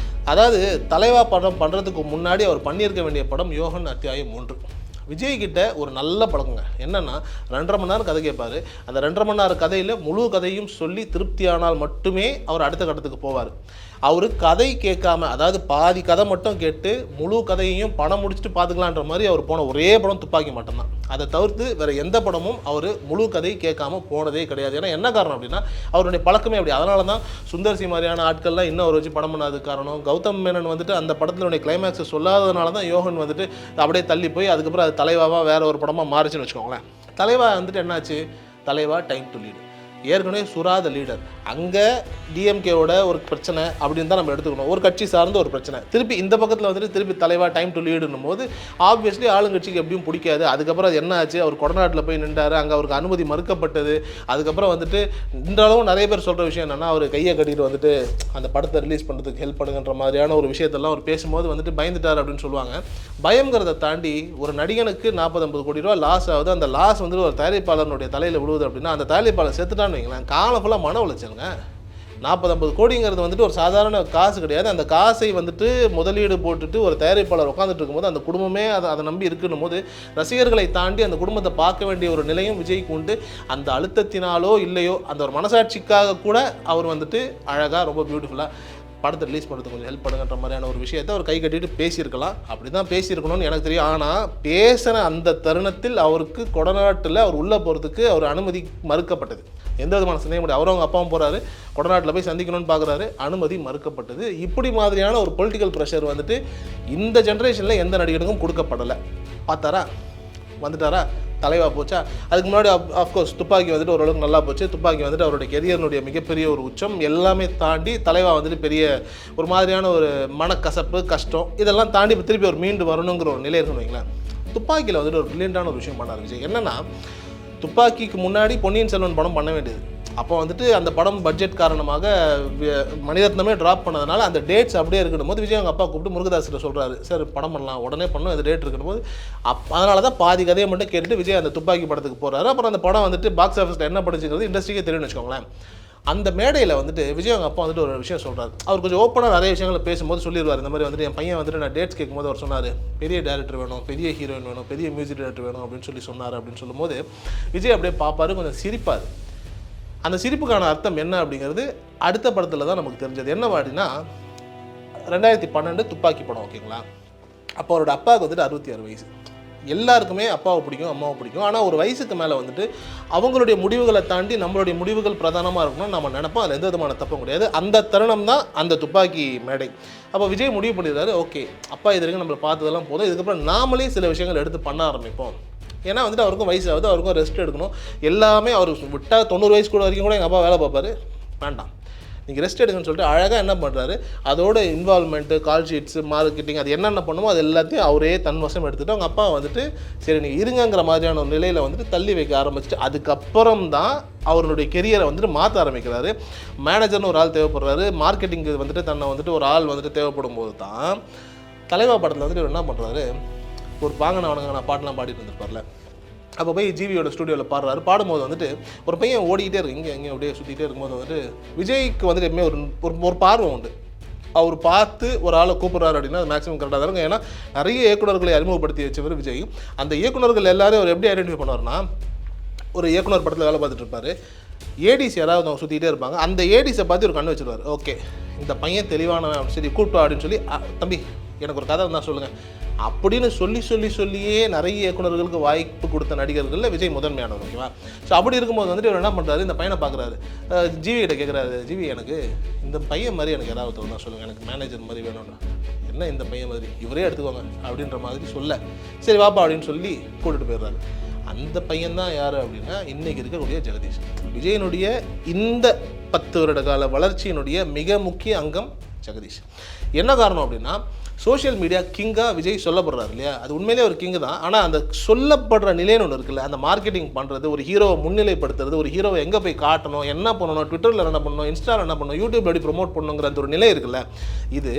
அதாவது தலைவா படம் பண்ணுறதுக்கு முன்னாடி அவர் பண்ணியிருக்க வேண்டிய படம் யோகன் அத்தியாயம் 3. விஜய்கிட்ட ஒரு நல்ல பழக்கங்க என்னென்னா 2.5 மணி நேரம் கதை கேட்பார். அந்த 2.5 மணி நேரம் கதையில் முழு கதையும் சொல்லி திருப்தியானால் மட்டுமே அவர் அடுத்த கட்டத்துக்கு போவார். அவர் கதை கேட்காம, அதாவது பாதி கதை மட்டும் கேட்டு முழு கதையையும் படம் முடிச்சுட்டு பார்த்துக்கலான்ற மாதிரி அவர் போன ஒரே படம் துப்பாக்கி மட்டும்தான். அதை தவிர்த்து வேறு எந்த படமும் அவர் முழு கதை கேட்காம போனதே கிடையாது. ஏன்னா என்ன காரணம் அப்படின்னா அவருடைய பழக்கமே அப்படி. அதனால தான் சுந்தர்சி மாதிரியான ஆட்கள்லாம் இன்னும் அவர் வச்சு படம் பண்ணாதது காரணம். கௌதம் மேனன் வந்துட்டு அந்த படத்தினுடைய கிளைமேக்ஸை சொல்லாததுனால தான் யோகன் வந்துட்டு அப்படியே தள்ளி போய் அதுக்கப்புறம் அது தலைவாவாக வேறு ஒரு படமாக மாறிச்சுன்னு வச்சுக்கோங்களேன். தலைவா வந்துட்டு என்னாச்சு, தலைவா டைம் டு லீடு. ஏற்கனவே சுராத லீடர், அங்கே டிஎம்கேவோட ஒரு பிரச்சனை அப்படின்னு தான் நம்ம எடுத்துக்கணும், ஒரு கட்சி சார்ந்த ஒரு பிரச்சனை. திருப்பி இந்த பக்கத்தில் வந்துட்டு திருப்பி தலைவா டைம் டு லீடுன்னும் போது ஆப்வியஸ்லி ஆளுங்கட்சிக்கு எப்படியும் பிடிக்காது. அதுக்கப்புறம் அது என்ன ஆச்சு, அவர் கொடநாட்டில் போய் நின்றார், அங்கே அவருக்கு அனுமதி மறுக்கப்பட்டது. அதுக்கப்புறம் வந்துட்டு இன்றளவும் நிறைய பேர் சொல்கிற விஷயம் என்னென்னா அவர் கையை கட்டிட்டு வந்துட்டு அந்த படத்தை ரிலீஸ் பண்ணுறதுக்கு ஹெல்ப் பண்ணுங்கன்ற மாதிரியான ஒரு விஷயத்தெல்லாம் அவர் பேசும்போது வந்துட்டு பயந்துட்டார் அப்படின்னு சொல்லுவாங்க. பயங்கிறத தாண்டி ஒரு நடிகனுக்கு 40-50 கோடி ரூபா லாஸ் ஆகுது. அந்த லாஸ் வந்துட்டு ஒரு தயாரிப்பாளருடைய தலையில் விழுவுது அப்படின்னா அந்த தயாரிப்பாளர் செத்துட்டான்னு வைங்களேன், காலம் ஃபுல்லாக மன உளைச்சலுங்க. 40-50 கோடிங்கிறது வந்துட்டு ஒரு சாதாரண காசு கிடையாது. அந்த காசை வந்துட்டு முதலீடு போட்டுட்டு ஒரு தயாரிப்பாளர் உட்காந்துட்டு இருக்கும்போது அந்த குடும்பமே அதை நம்பி இருக்குன்னும் போது ரசிகர்களை தாண்டி அந்த குடும்பத்தை பார்க்க வேண்டிய ஒரு நிலையும் விஜய்க்கு உண்டு. அந்த அழுத்தத்தினாலோ இல்லையோ அந்த ஒரு மனசாட்சிக்காக கூட அவர் வந்துட்டு அழகாக ரொம்ப பியூட்டிஃபுல்லாக படத்தை ரிலீஸ் பண்ணுறது கொஞ்சம் ஹெல்ப் பண்ணுங்கன்ற மாதிரியான ஒரு விஷயத்தை அவர் கை கட்டிட்டு பேசியிருக்கலாம். அப்படி தான் பேசியிருக்கணும்னு எனக்கு தெரியும். ஆனால் பேசின அந்த தருணத்தில் அவருக்கு கொடநாட்டில் அவர் உள்ளே போகிறதுக்கு அவர் அனுமதி மறுக்கப்பட்டது. எந்த விதமான சந்தேகம் முடியாது. அவங்க அப்பாவும் போகிறாரு, கொடநாட்டில் போய் சந்திக்கணும்னு பார்க்குறாரு, அனுமதி மறுக்கப்பட்டது. இப்படி மாதிரியான ஒரு பொலிட்டிக்கல் ப்ரெஷர் வந்துட்டு இந்த ஜென்ரேஷனில் எந்த நடிகனுக்கும் கொடுக்கப்படலை. பார்த்தாரா, வந்துட்டாரா, தலைவா போச்சா. அதுக்கு முன்னாடி ஆஃப்கோர்ஸ் துப்பாக்கி வந்துட்டு ஓரளவுக்கு நல்லா போச்சு. துப்பாக்கி வந்துட்டு அவருடைய கெரியர்னுடைய மிகப்பெரிய ஒரு உச்சம். எல்லாமே தாண்டி தலைவா வந்துட்டு பெரிய ஒரு மாதிரியான ஒரு மனக்கசப்பு, கஷ்டம் இதெல்லாம் தாண்டி திருப்பி ஒரு மீண்டு வரணுங்கிற ஒரு நிலை இருக்குன்னு வைங்களேன். துப்பாக்கியில் வந்துட்டு ஒரு பிரில்லியண்டான ஒரு விஷயம் பண்ண விஜய். என்னென்னா துப்பாக்கிக்கு முன்னாடி பொன்னியின் செல்வன் படம் பண்ண வேண்டியது. அப்போ வந்துட்டு அந்த படம் பட்ஜெட் காரணமாக மணிரத்னமே ட்ராப் பண்ணதுனால அந்த டேட்ஸ் அப்படியே இருக்கணும் போது விஜய் அவங்க அப்பா கூப்பிட்டு முருகதாஸ்கிட்ட சொல்கிறாரு, சார் படம் பண்ணலாம், உடனே பண்ணணும், இந்த டேட் இருக்கணும் போது அதனால தான் பாதி கதையை மட்டும் கேட்டுட்டு விஜய் அந்த துப்பாக்கி படத்துக்கு போகிறாரு. அப்புறம் அந்த படம் வந்துட்டு பாக்ஸ் ஆஃபீஸில் என்ன படிச்சுங்கிறது இண்டஸ்ட்ரிக்கே தெரியும்னு வச்சுக்கோங்களேன். அந்த மேடையில் வந்துட்டு விஜய் அவங்க அப்பா வந்துட்டு ஒரு விஷயம் சொல்கிறார். அவர் கொஞ்சம் ஓப்பனாக நிறைய விஷயங்களை பேசும்போது சொல்லிடுவார். இந்த மாதிரி வந்துட்டு என் பையன் வந்துட்டு நான் டேட்ஸ் கேட்கும்போது அவர் சொன்னார், பெரிய டேரக்டர் வேணும், பெரிய ஹீரோயின் வேணும், பெரிய மியூசிக் டேரக்டர் வேணும் அப்படின்னு சொன்னார். அப்படின்னு சொல்லும்போது விஜய் அப்படியே பார்ப்பார், கொஞ்சம் சிரிப்பார். அந்த சிரிப்புக்கான அர்த்தம் என்ன அப்படிங்கிறது அடுத்த படத்தில் தான் நமக்கு தெரிஞ்சது. என்ன அப்படின்னா 2012 துப்பாக்கி படம், ஓகேங்களா. அப்போ அவரோட அப்பாவுக்கு வந்துட்டு 66 வயசு. எல்லாருக்குமே அப்பாவை பிடிக்கும், அம்மாவை பிடிக்கும். ஆனால் ஒரு வயசுக்கு மேலே வந்துட்டு அவங்களுடைய முடிவுகளை தாண்டி நம்மளுடைய முடிவுகள் பிரதானமாக இருக்கணும்னு நம்ம நினைப்போம். அதில் எந்த விதமான தப்பும் கிடையாது. அந்த தருணம் தான் அந்த துப்பாக்கி மேடை. அப்போ விஜய் முடிவு பண்ணிடுறாரு, ஓகே அப்பா இது வரைக்கும் நம்மளை பார்த்ததெல்லாம் போதும், இதுக்கப்புறம் நாமளே சில விஷயங்கள் எடுத்து பண்ண ஆரம்பிப்போம். ஏன்னா வந்துட்டு அவருக்கும் வயசு ஆகுது, அவருக்கும் ரெஸ்ட் எடுக்கணும். எல்லாமே அவர் விட்டால் 90 வயசு கூட வரைக்கும் கூட எங்கள் அப்பா வேலை பார்ப்பாரு, வேண்டாம் நீங்கள் ரெஸ்ட் எடுங்கன்னு சொல்லிட்டு அழகாக என்ன பண்ணுறாரு, அதோட இன்வால்மெண்ட்டு, கால் ஷீட்ஸு, மார்க்கெட்டிங், அது என்னென்ன பண்ணுமோ அது எல்லாத்தையும் அவரே தன்வசம் எடுத்துகிட்டு அவங்க அப்பா வந்துட்டு சரி நீங்கள் இருங்கிற மாதிரியான ஒரு நிலையில் வந்துட்டு தள்ளி வைக்க ஆரம்பிச்சுட்டு அதுக்கப்புறம் தான் அவருடைய கெரியரை வந்துட்டு மாற்ற ஆரம்பிக்கிறாரு. மேனேஜர்னு ஒரு ஆள் தேவைப்படுறாரு, மார்க்கெட்டிங்கு வந்துட்டு தன்னை வந்துட்டு ஒரு ஆள் வந்துட்டு தேவைப்படும் போது தான் தலைவா படத்தில் வந்துட்டு என்ன பண்ணுறாரு, ஒரு பாங்கன வணங்கன பாட்டெலாம் பாடிட்டு இருந்திருப்பார்ல, அப்போ போய் ஜிவியோட ஸ்டுடியோவில் பாடுறாரு. பாடும்போது வந்துட்டு ஒரு பையன் ஓடிக்கிட்டே இருக்கு, இங்கே எங்கேயும் அப்படியே சுற்றிக்கிட்டே இருக்கும்போது வந்துட்டு விஜய்க்கு வந்துட்டு எப்பவுமே ஒரு பார்வை உண்டு. அவர் பார்த்து ஒரு ஆளை கூப்பிட்றாரு அப்படின்னா அது மேக்ஸிமம் கரெக்டாக தான் இருக்கும். ஏன்னா நிறைய இயக்குநர்களை அறிமுகப்படுத்தி வச்சவர் விஜய். அந்த இயக்குநர்கள் எல்லாரும் அவர் எப்படி ஐடென்டிஃபை பண்ணுவார்னா, ஒரு இயக்குனர் படத்தில் வேலை பார்த்துட்டு இருப்பார், ஏடிஸ் யாராவது அவங்க சுற்றிக்கிட்டே இருப்பாங்க, அந்த ஏடிஸை பார்த்து ஒரு கண்ணு வச்சுருவார். ஓகே இந்த பையன் தெளிவானவன், சரி கூப்பிட்டா அப்படின்னு சொல்லி, தம்பி எனக்கு ஒரு கதை இருந்தால் சொல்லுங்கள் அப்படின்னு சொல்லியே நிறைய இயக்குநர்களுக்கு வாய்ப்பு கொடுத்த நடிகர்களில் விஜய் முதன்மையானவர். ஓகேவா? ஸோ அப்படி இருக்கும்போது வந்துட்டு இவர் என்ன பண்ணுறாரு, இந்த பையனை பார்க்குறாரு, ஜிவிகிட்ட கேட்குறாரு, ஜிவி எனக்கு இந்த பையன் மாதிரி எனக்கு யாராவது தான் சொல்லுங்கள், எனக்கு மேனேஜர் மாதிரி வேணும்னா. என்ன இந்த பையன் மாதிரி, இவரே எடுத்துக்கோங்க அப்படின்ற மாதிரி சொல்ல, சரி வாப்பா அப்படின்னு சொல்லி கூட்டிகிட்டு போயிடுறாரு. அந்த பையன் தான் யார் அப்படின்னா இன்றைக்கி இருக்கக்கூடிய ஜெகதீஷ். விஜயனுடைய இந்த 10 வருட கால வளர்ச்சியினுடைய மிக முக்கிய அங்கம் ஜெகதீஷ். என்ன காரணம் அப்படின்னா, சோஷியல் மீடியா கிங்காக விஜய் சொல்லப்படுறாரு இல்லையா, அது உண்மையிலே ஒரு கிங்கு தான். ஆனால் அந்த சொல்லப்படுற நிலைன்னு ஒன்று இருக்குல்ல, அந்த மார்க்கெட்டிங் பண்ணுறது, ஒரு ஹீரோவை முன்னிலைப்படுத்துறது, ஒரு ஹீரோவை எங்கே போய் காட்டணும், என்ன பண்ணணும், ட்விட்டரில் என்ன பண்ணணும், இன்ஸ்டாவில் என்ன பண்ணணும், யூடியூப்ல எப்படி ப்ரொமோட் பண்ணணுங்கிற அந்த ஒரு நிலை இருக்குல்ல, இது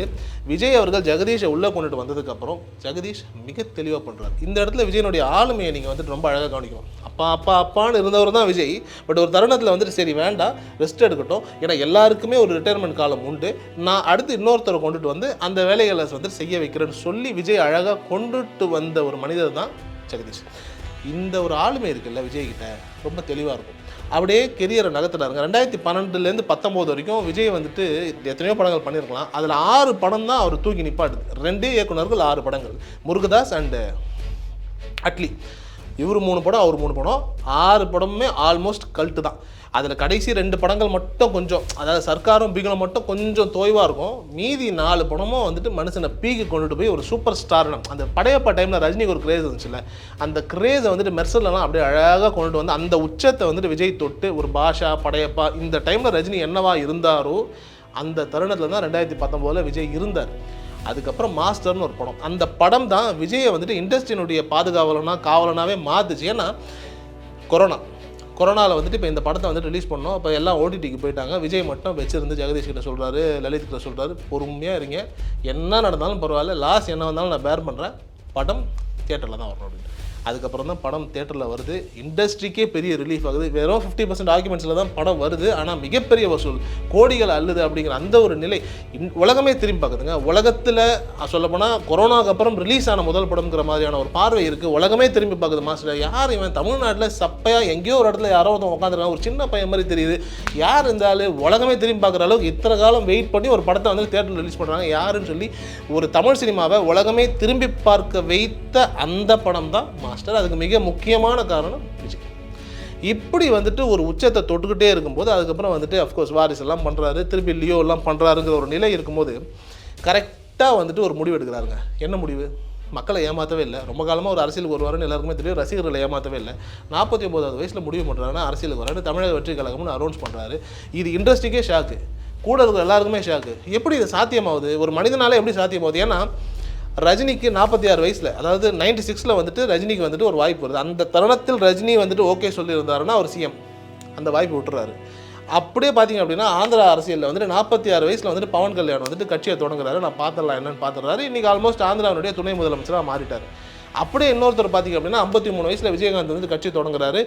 விஜய் அவர்கள் ஜெகதீஷை உள்ளே கொண்டுட்டு வந்ததுக்கப்புறம் ஜெகதீஷ் மிக தெளிவாக பண்ணுறாரு. இந்த இடத்துல விஜயனுடைய ஆளுமையை நீங்கள் வந்துட்டு ரொம்ப அழகாக கவனிக்கணும். அப்பான்னு இருந்தவர் தான் விஜய். பட் ஒரு தருணத்தில் வந்துட்டு சரி வேண்டாம், ரெஸ்ட் எடுக்கட்டும், ஏன்னா எல்லாருக்குமே ஒரு ரிட்டையர்மெண்ட் காலம் உண்டு, நான் அடுத்து இன்னொருத்தரை கொண்டுட்டு வந்து அந்த வேலைகளை வந்து செய்ய வைக்கிறேன்னு சொல்லி விஜய் அழகாக கொண்டுட்டு வந்த ஒரு மனிதர் தான் ஜெகதீஷ். இந்த ஒரு ஆளுமை இருக்குல்ல விஜய்கிட்ட, ரொம்ப தெளிவாக இருக்கும். அப்படியே கெரியரை நகர்த்துறாருங்க. 2012லேருந்து 19 வரைக்கும் விஜய் வந்துட்டு எத்தனையோ படங்கள் பண்ணியிருக்கலாம், அதில் 6 படம் தான் அவர் தூக்கி நிப்பாட்டுது. 2 இயக்குனர்கள் 6 படங்கள், முருகதாஸ் அண்டு அட்லி. இவர் 3 படம், அவர் 3 படம், 6 படமுமே ஆல்மோஸ்ட் கல்ட்டு தான். அதில் கடைசி 2 படங்கள் மட்டும் கொஞ்சம், அதாவது சர்க்காரும் பிகிலும் மட்டும் கொஞ்சம் தோய்வாக இருக்கும். மீதி 4 படமும் வந்துட்டு மனுஷனை பீக்கு கொண்டுட்டு போய் ஒரு சூப்பர் ஸ்டார்னம். அந்த படையப்பா டைமில் ரஜினிக்கு ஒரு கிரேஸ் இருந்துச்சுல்ல, அந்த கிரேஸை வந்துட்டு மெர்சல்லாம் அப்படியே அழகாக கொண்டுட்டு வந்து அந்த உச்சத்தை வந்துட்டு விஜய் தொட்டு ஒரு பாஷா, படையப்பா, இந்த டைமில் ரஜினி என்னவா இருந்தாரோ அந்த தருணத்தில் தான் 2019 விஜய் இருந்தார். அதுக்கப்புறம் மாஸ்டர்னு ஒரு படம், அந்த படம் தான் விஜயை வந்துட்டு இண்டஸ்ட்ரியினுடைய காவலனாகவே மாற்றுச்சு. ஏன்னா கொரோனாவில் வந்துட்டு இப்போ இந்த படத்தை வந்துட்டு ரிலீஸ் பண்ணோம், அப்போ எல்லாம் ஓடிடிக்கு போயிட்டாங்க. விஜய் மட்டும் வச்சிருந்து ஜெகதீஷ் கிட்ட சொல்கிறாரு, லலித் கிட்ட சொல்கிறாரு, பொறுமையாக இருங்க, என்ன நடந்தாலும் பரவாயில்ல, லாஸ் என்ன வந்தாலும் நான் பேர் பண்ணுறேன், படம் தியேட்டரில் தான் வரணும் அப்படின்னு. அதுக்கப்புறம் தான் படம் தியேட்டரில் வருது, இண்டஸ்ட்ரிக்கே பெரிய ரிலீஃப் ஆகுது. வெறும் 50% ஆர்குமெண்ட்ஸில் தான் படம் வருது, ஆனால் மிகப்பெரிய வசூல், கோடிகள் அள்ளுது அப்படிங்கிற அந்த ஒரு நிலை உலகமே திரும்பி பார்க்குதுங்க. உலகத்தில் சொல்லப்போனால் கொரோனாவுக்கு அப்புறம் ரிலீஸ் ஆன முதல் படம்ங்கிற மாதிரியான ஒரு பார்வை இருக்குது. உலகமே திரும்பி பார்க்குது. மாஸ்டர் யார் இவன், தமிழ்நாட்டில் சப்பையாக எங்கேயோ ஒரு இடத்துல யாரோ ஒருத்தன் உட்காந்துருக்காங்க, ஒரு சின்ன பையன் மாதிரி தெரியுது, யார் இருந்தாலும் உலகமே திரும்பி பார்க்குற அளவுக்கு இத்தனை காலம் வெயிட் பண்ணி ஒரு படத்தை வந்து தியேட்டரில் ரிலீஸ் பண்ணுறாங்க, யாருன்னு சொல்லி ஒரு தமிழ் சினிமாவை உலகமே திரும்பி பார்க்க வைத்த அந்த படம் தான் மாஸ்டர். அதுக்கு மிக முக்கியமான காரணம் விஜய். இப்படி வந்துட்டு ஒரு உச்சத்தை தொட்டுக்கிட்டே இருக்கும்போது அதுக்கப்புறம் வந்துட்டு அஃப்கோர்ஸ் வாரிசு எல்லாம் பண்ணுறாரு, திருப்பி லியோ எல்லாம் பண்ணுறாருங்கிற ஒரு நிலை இருக்கும்போது கரெக்டாக வந்துட்டு ஒரு முடிவு எடுக்கிறாருங்க. என்ன முடிவு? மக்களை ஏமாற்றவே இல்லை. ரொம்ப காலமாக ஒரு அரசியலுக்கு வருவாருன்னு எல்லாருக்குமே தெரியும், ரசிகர்களை ஏமாற்றவே இல்லை. 49வது வயசில் முடிவு பண்ணுறாருன்னா அரசியலுக்கு வராரு, தமிழக வெற்றி கழகம்னு அனௌன்ஸ் பண்ணுறாரு. இது இண்டஸ்ட்ரிக்கே ஷாக்கு, கூட இருக்கிற எல்லாருக்குமே ஷாக்கு. எப்படி இது சாத்தியமாகுது, ஒரு மனிதனால எப்படி சாத்தியமாகுது? ஏன்னா ரஜினிக்கு 46 வயசில், அதாவது 96ல் வந்துட்டு ரஜினிக்கு வந்துட்டு ஒரு வாய்ப்பு வருது. அந்த தருணத்தில் ரஜினி வந்துட்டு ஓகே சொல்லியிருந்தாருன்னா அவர் சிஎம், அந்த வாய்ப்பு விட்டுறாரு. அப்படியே பார்த்தீங்க அப்படின்னா ஆந்திரா அரசியலில் வந்துட்டு 46 வயசில் வந்துட்டு பவன் கல்யாண் வந்துட்டு கட்சியை தொடங்குறாரு. நான் பார்த்துடலாம் என்னன்னு பார்த்துடுறாரு. இன்றைக்கி ஆல்மோஸ்ட் ஆந்திராவுடைய துணை முதலமைச்சராக மாறிட்டார். அப்படியே இன்னொருத்தர் பார்த்திங்க அப்படின்னா 53 வயசில் விஜயகாந்த் வந்து கட்சி தொடங்குறாரு.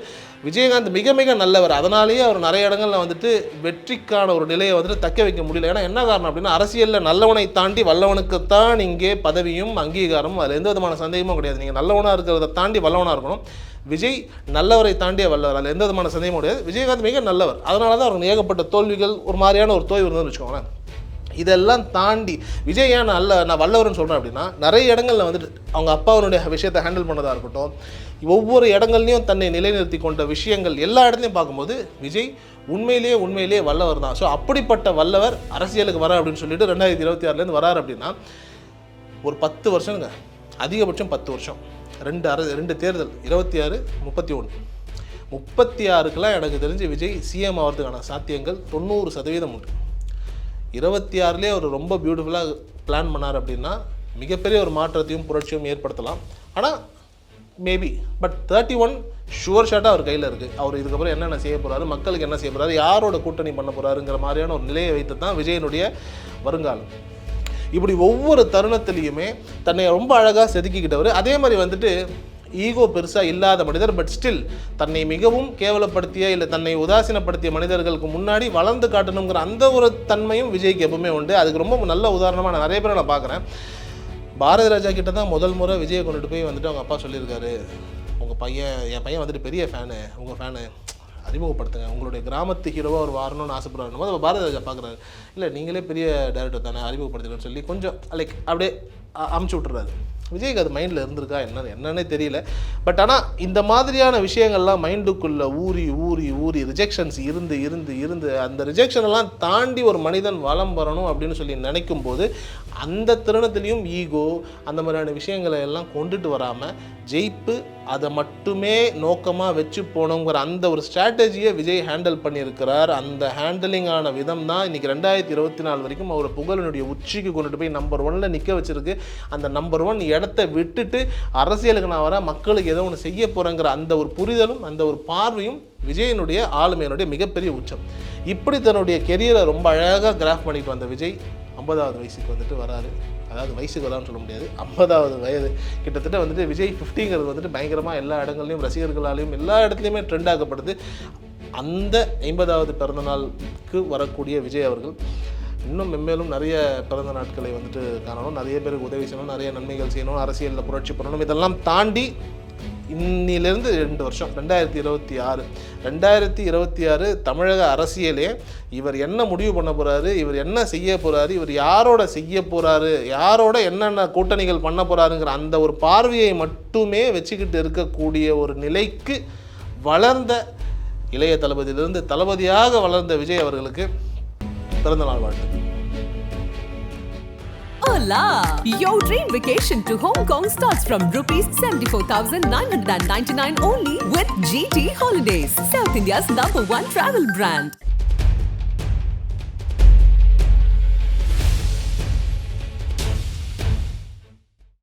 விஜயகாந்த் மிக மிக நல்லவர், அதனாலேயே அவர் நிறைய இடங்களில் வந்துட்டு வெற்றிக்கான ஒரு நிலையை வந்துட்டு தக்க வைக்க முடியல. ஏன்னா என்ன காரணம் அப்படின்னா அரசியலில் நல்லவனை தாண்டி வல்லவனுக்குத்தான் இங்கே பதவியும் அங்கீகாரமும், அதில் எந்த விதமான சந்தேகமும் கிடையாது. நீங்கள் நல்லவனாக இருக்கிறத தாண்டி வல்லவனாக இருக்கணும். விஜய் நல்லவரை தாண்டிய வல்லவர், அதில் எந்த விதமான சந்தேகமும் கிடையாது. விஜயகாந்த் மிக நல்லவர், அதனால தான் அவருக்கு ஏகப்பட்ட தோல்விகள், ஒரு மாதிரியான ஒரு தோய்வு இருந்ததுன்னு வச்சுக்கோங்களேன். இதெல்லாம் தாண்டி விஜய் ஏன் நான் வல்லவர்னு சொல்கிறேன் அப்படின்னா, நிறைய இடங்களில் வந்துட்டு அவங்க அப்பாவுடைய விஷயத்தை ஹேண்டில் பண்ணதாக இருக்கட்டும், ஒவ்வொரு இடங்கள்லையும் தன்னை நிலைநிறுத்தி கொண்ட விஷயங்கள் எல்லா இடத்துலையும் பார்க்கும்போது விஜய் உண்மையிலேயே வல்லவர் தான். ஸோ அப்படிப்பட்ட வல்லவர் அரசியலுக்கு வர அப்படின்னு சொல்லிட்டு 2026லேருந்து வராரு அப்படின்னா ஒரு 10 வருஷங்க, அதிகபட்சம் 10 வருஷம். ரெண்டு தேர்தல் 26, 31. 36க்கெலாம் எனக்கு தெரிஞ்சு விஜய் சிஎம் ஆகிறதுக்கான சாத்தியங்கள் 90% உண்டு. 26லேயே அவர் ரொம்ப பியூட்டிஃபுல்லாக பிளான் பண்ணார் அப்படின்னா மிகப்பெரிய ஒரு மாற்றத்தையும் புரட்சியும் ஏற்படுத்தலாம். ஆனால் மேபி பட் 31 ஷுவர் ஷாட்டாக அவர் கையில் இருக்குது. அவர் இதுக்கப்புறம் என்னென்ன செய்ய போகிறாரு, மக்களுக்கு என்ன செய்ய போகிறாரு, யாரோட கூட்டணி பண்ண போகிறாருங்கிற மாதிரியான ஒரு நிலையை வைத்து தான் விஜயனுடைய வருங்காலம். இப்படி ஒவ்வொரு தருணத்திலையுமே தன்னை ரொம்ப அழகாக செதுக்கிக்கிட்டவர். அதே மாதிரி வந்துட்டு ஈகோ பெருசாக இல்லாத மனிதர். பட் ஸ்டில் தன்னை மிகவும் கேவலப்படுத்திய இல்லை தன்னை உதாசீனப்படுத்திய மனிதர்களுக்கு முன்னாடி வளர்ந்து காட்டணுங்கிற அந்த ஒரு தன்மையும் விஜய்க்கு எப்பவுமே உண்டு. அதுக்கு ரொம்ப நல்ல உதாரணமாக நான் நிறைய பேரை நான் பார்க்குறேன். பாரதி ராஜா கிட்ட தான் முதல் முறை விஜயை கொண்டுட்டு போய் வந்துட்டு அவங்க அப்பா சொல்லியிருக்காரு, என் பையன் வந்துட்டு பெரிய ஃபேனு, உங்கள் ஃபேனு, அறிமுகப்படுத்துங்க, உங்களுடைய கிராமத்து ஹீரோவாக அவர் வரணும்னு ஆசைப்படுறாரு. போது பாரதி ராஜா பார்க்குறாரு, இல்லை நீங்களே பெரிய டேரக்டர் தானே, அறிமுகப்படுத்துங்கன்னு சொல்லி கொஞ்சம் லைக் அப்படியே அமுச்சு விட்டுறாரு. விஜய்க்கு அது மைண்டில் இருந்திருக்கா என்னன்னே தெரியல. பட் ஆனால் இந்த மாதிரியான விஷயங்கள்லாம் மைண்டுக்குள்ளே ஊறி ரிஜெக்ஷன்ஸ் இருந்து அந்த ரிஜெக்ஷன் எல்லாம் தாண்டி ஒரு மனிதன் வளம் வரணும் அப்படின்னு சொல்லி நினைக்கும் போது அந்த தருணத்துலேயும் ஈகோ அந்த மாதிரியான விஷயங்களை எல்லாம் கொண்டுட்டு வராமல் ஜெயிப்பு அதை மட்டுமே நோக்கமாக வச்சு போனோங்கிற அந்த ஒரு ஸ்ட்ராட்டஜியை விஜய் ஹேண்டில் பண்ணியிருக்கிறார். அந்த ஹேண்டிலிங்கான விதம் தான் இன்றைக்கி 2024 வரைக்கும் அவரை புகழினுடைய உச்சிக்கு கொண்டுட்டு போய் நம்பர் 1ல் நிற்க வச்சுருக்கு. அந்த நம்பர் 1 இடத்த விட்டுட்டு அரசியலுக்கு நான் வர மக்களுக்கு ஏதோ ஒன்று செய்ய போகிறேங்கிற அந்த ஒரு புரிதலும் அந்த ஒரு பார்வையும் விஜயனுடைய ஆளுமையினுடைய மிகப்பெரிய உச்சம். இப்படி தன்னுடைய கெரியரை ரொம்ப அழகாக கிராஃப் பண்ணிட்டு வந்த விஜய் 50வது வயசுக்கு வந்துட்டு வராரு. அதாவது வயசுக்கு வரான்னு சொல்ல முடியாது, 50வது வயது கிட்டத்தட்ட வந்துட்டு விஜய் 50ங்கிறது வந்துட்டு பயங்கரமாக எல்லா இடங்கள்லையும் ரசிகர்களாலையும் எல்லா இடத்துலையுமே ட்ரெண்ட் ஆக்கப்படுது. அந்த 50வது பிறந்தநாளுக்கு வரக்கூடிய விஜய் அவர்கள் இன்னும் மென்மேலும் நிறைய பிறந்த நாட்களை வந்துட்டு காணணும், நிறைய பேருக்கு உதவி செய்யணும், நிறைய நன்மைகள் செய்யணும், அரசியலில் புரட்சி பண்ணணும். இதெல்லாம் தாண்டி இன்னிலிருந்து 2 வருஷம் 2026 தமிழக அரசியலே இவர் என்ன முடிவு பண்ண போகிறாரு, இவர் என்ன செய்ய போகிறாரு, இவர் யாரோட செய்ய போகிறாரு, யாரோட என்னென்ன கூட்டணிகள் பண்ண போகிறாருங்கிற அந்த ஒரு பார்வையை மட்டுமே வச்சுக்கிட்டு இருக்கக்கூடிய ஒரு நிலைக்கு வளர்ந்த இளைய தளபதியிலிருந்து தளபதியாக வளர்ந்த விஜய் அவர்களுக்கு பிறந்தநாள் வாழ்த்து. Hola! Your dream vacation to Hong Kong starts from rupees 74,999 only with GT Holidays, South India's #1 travel brand.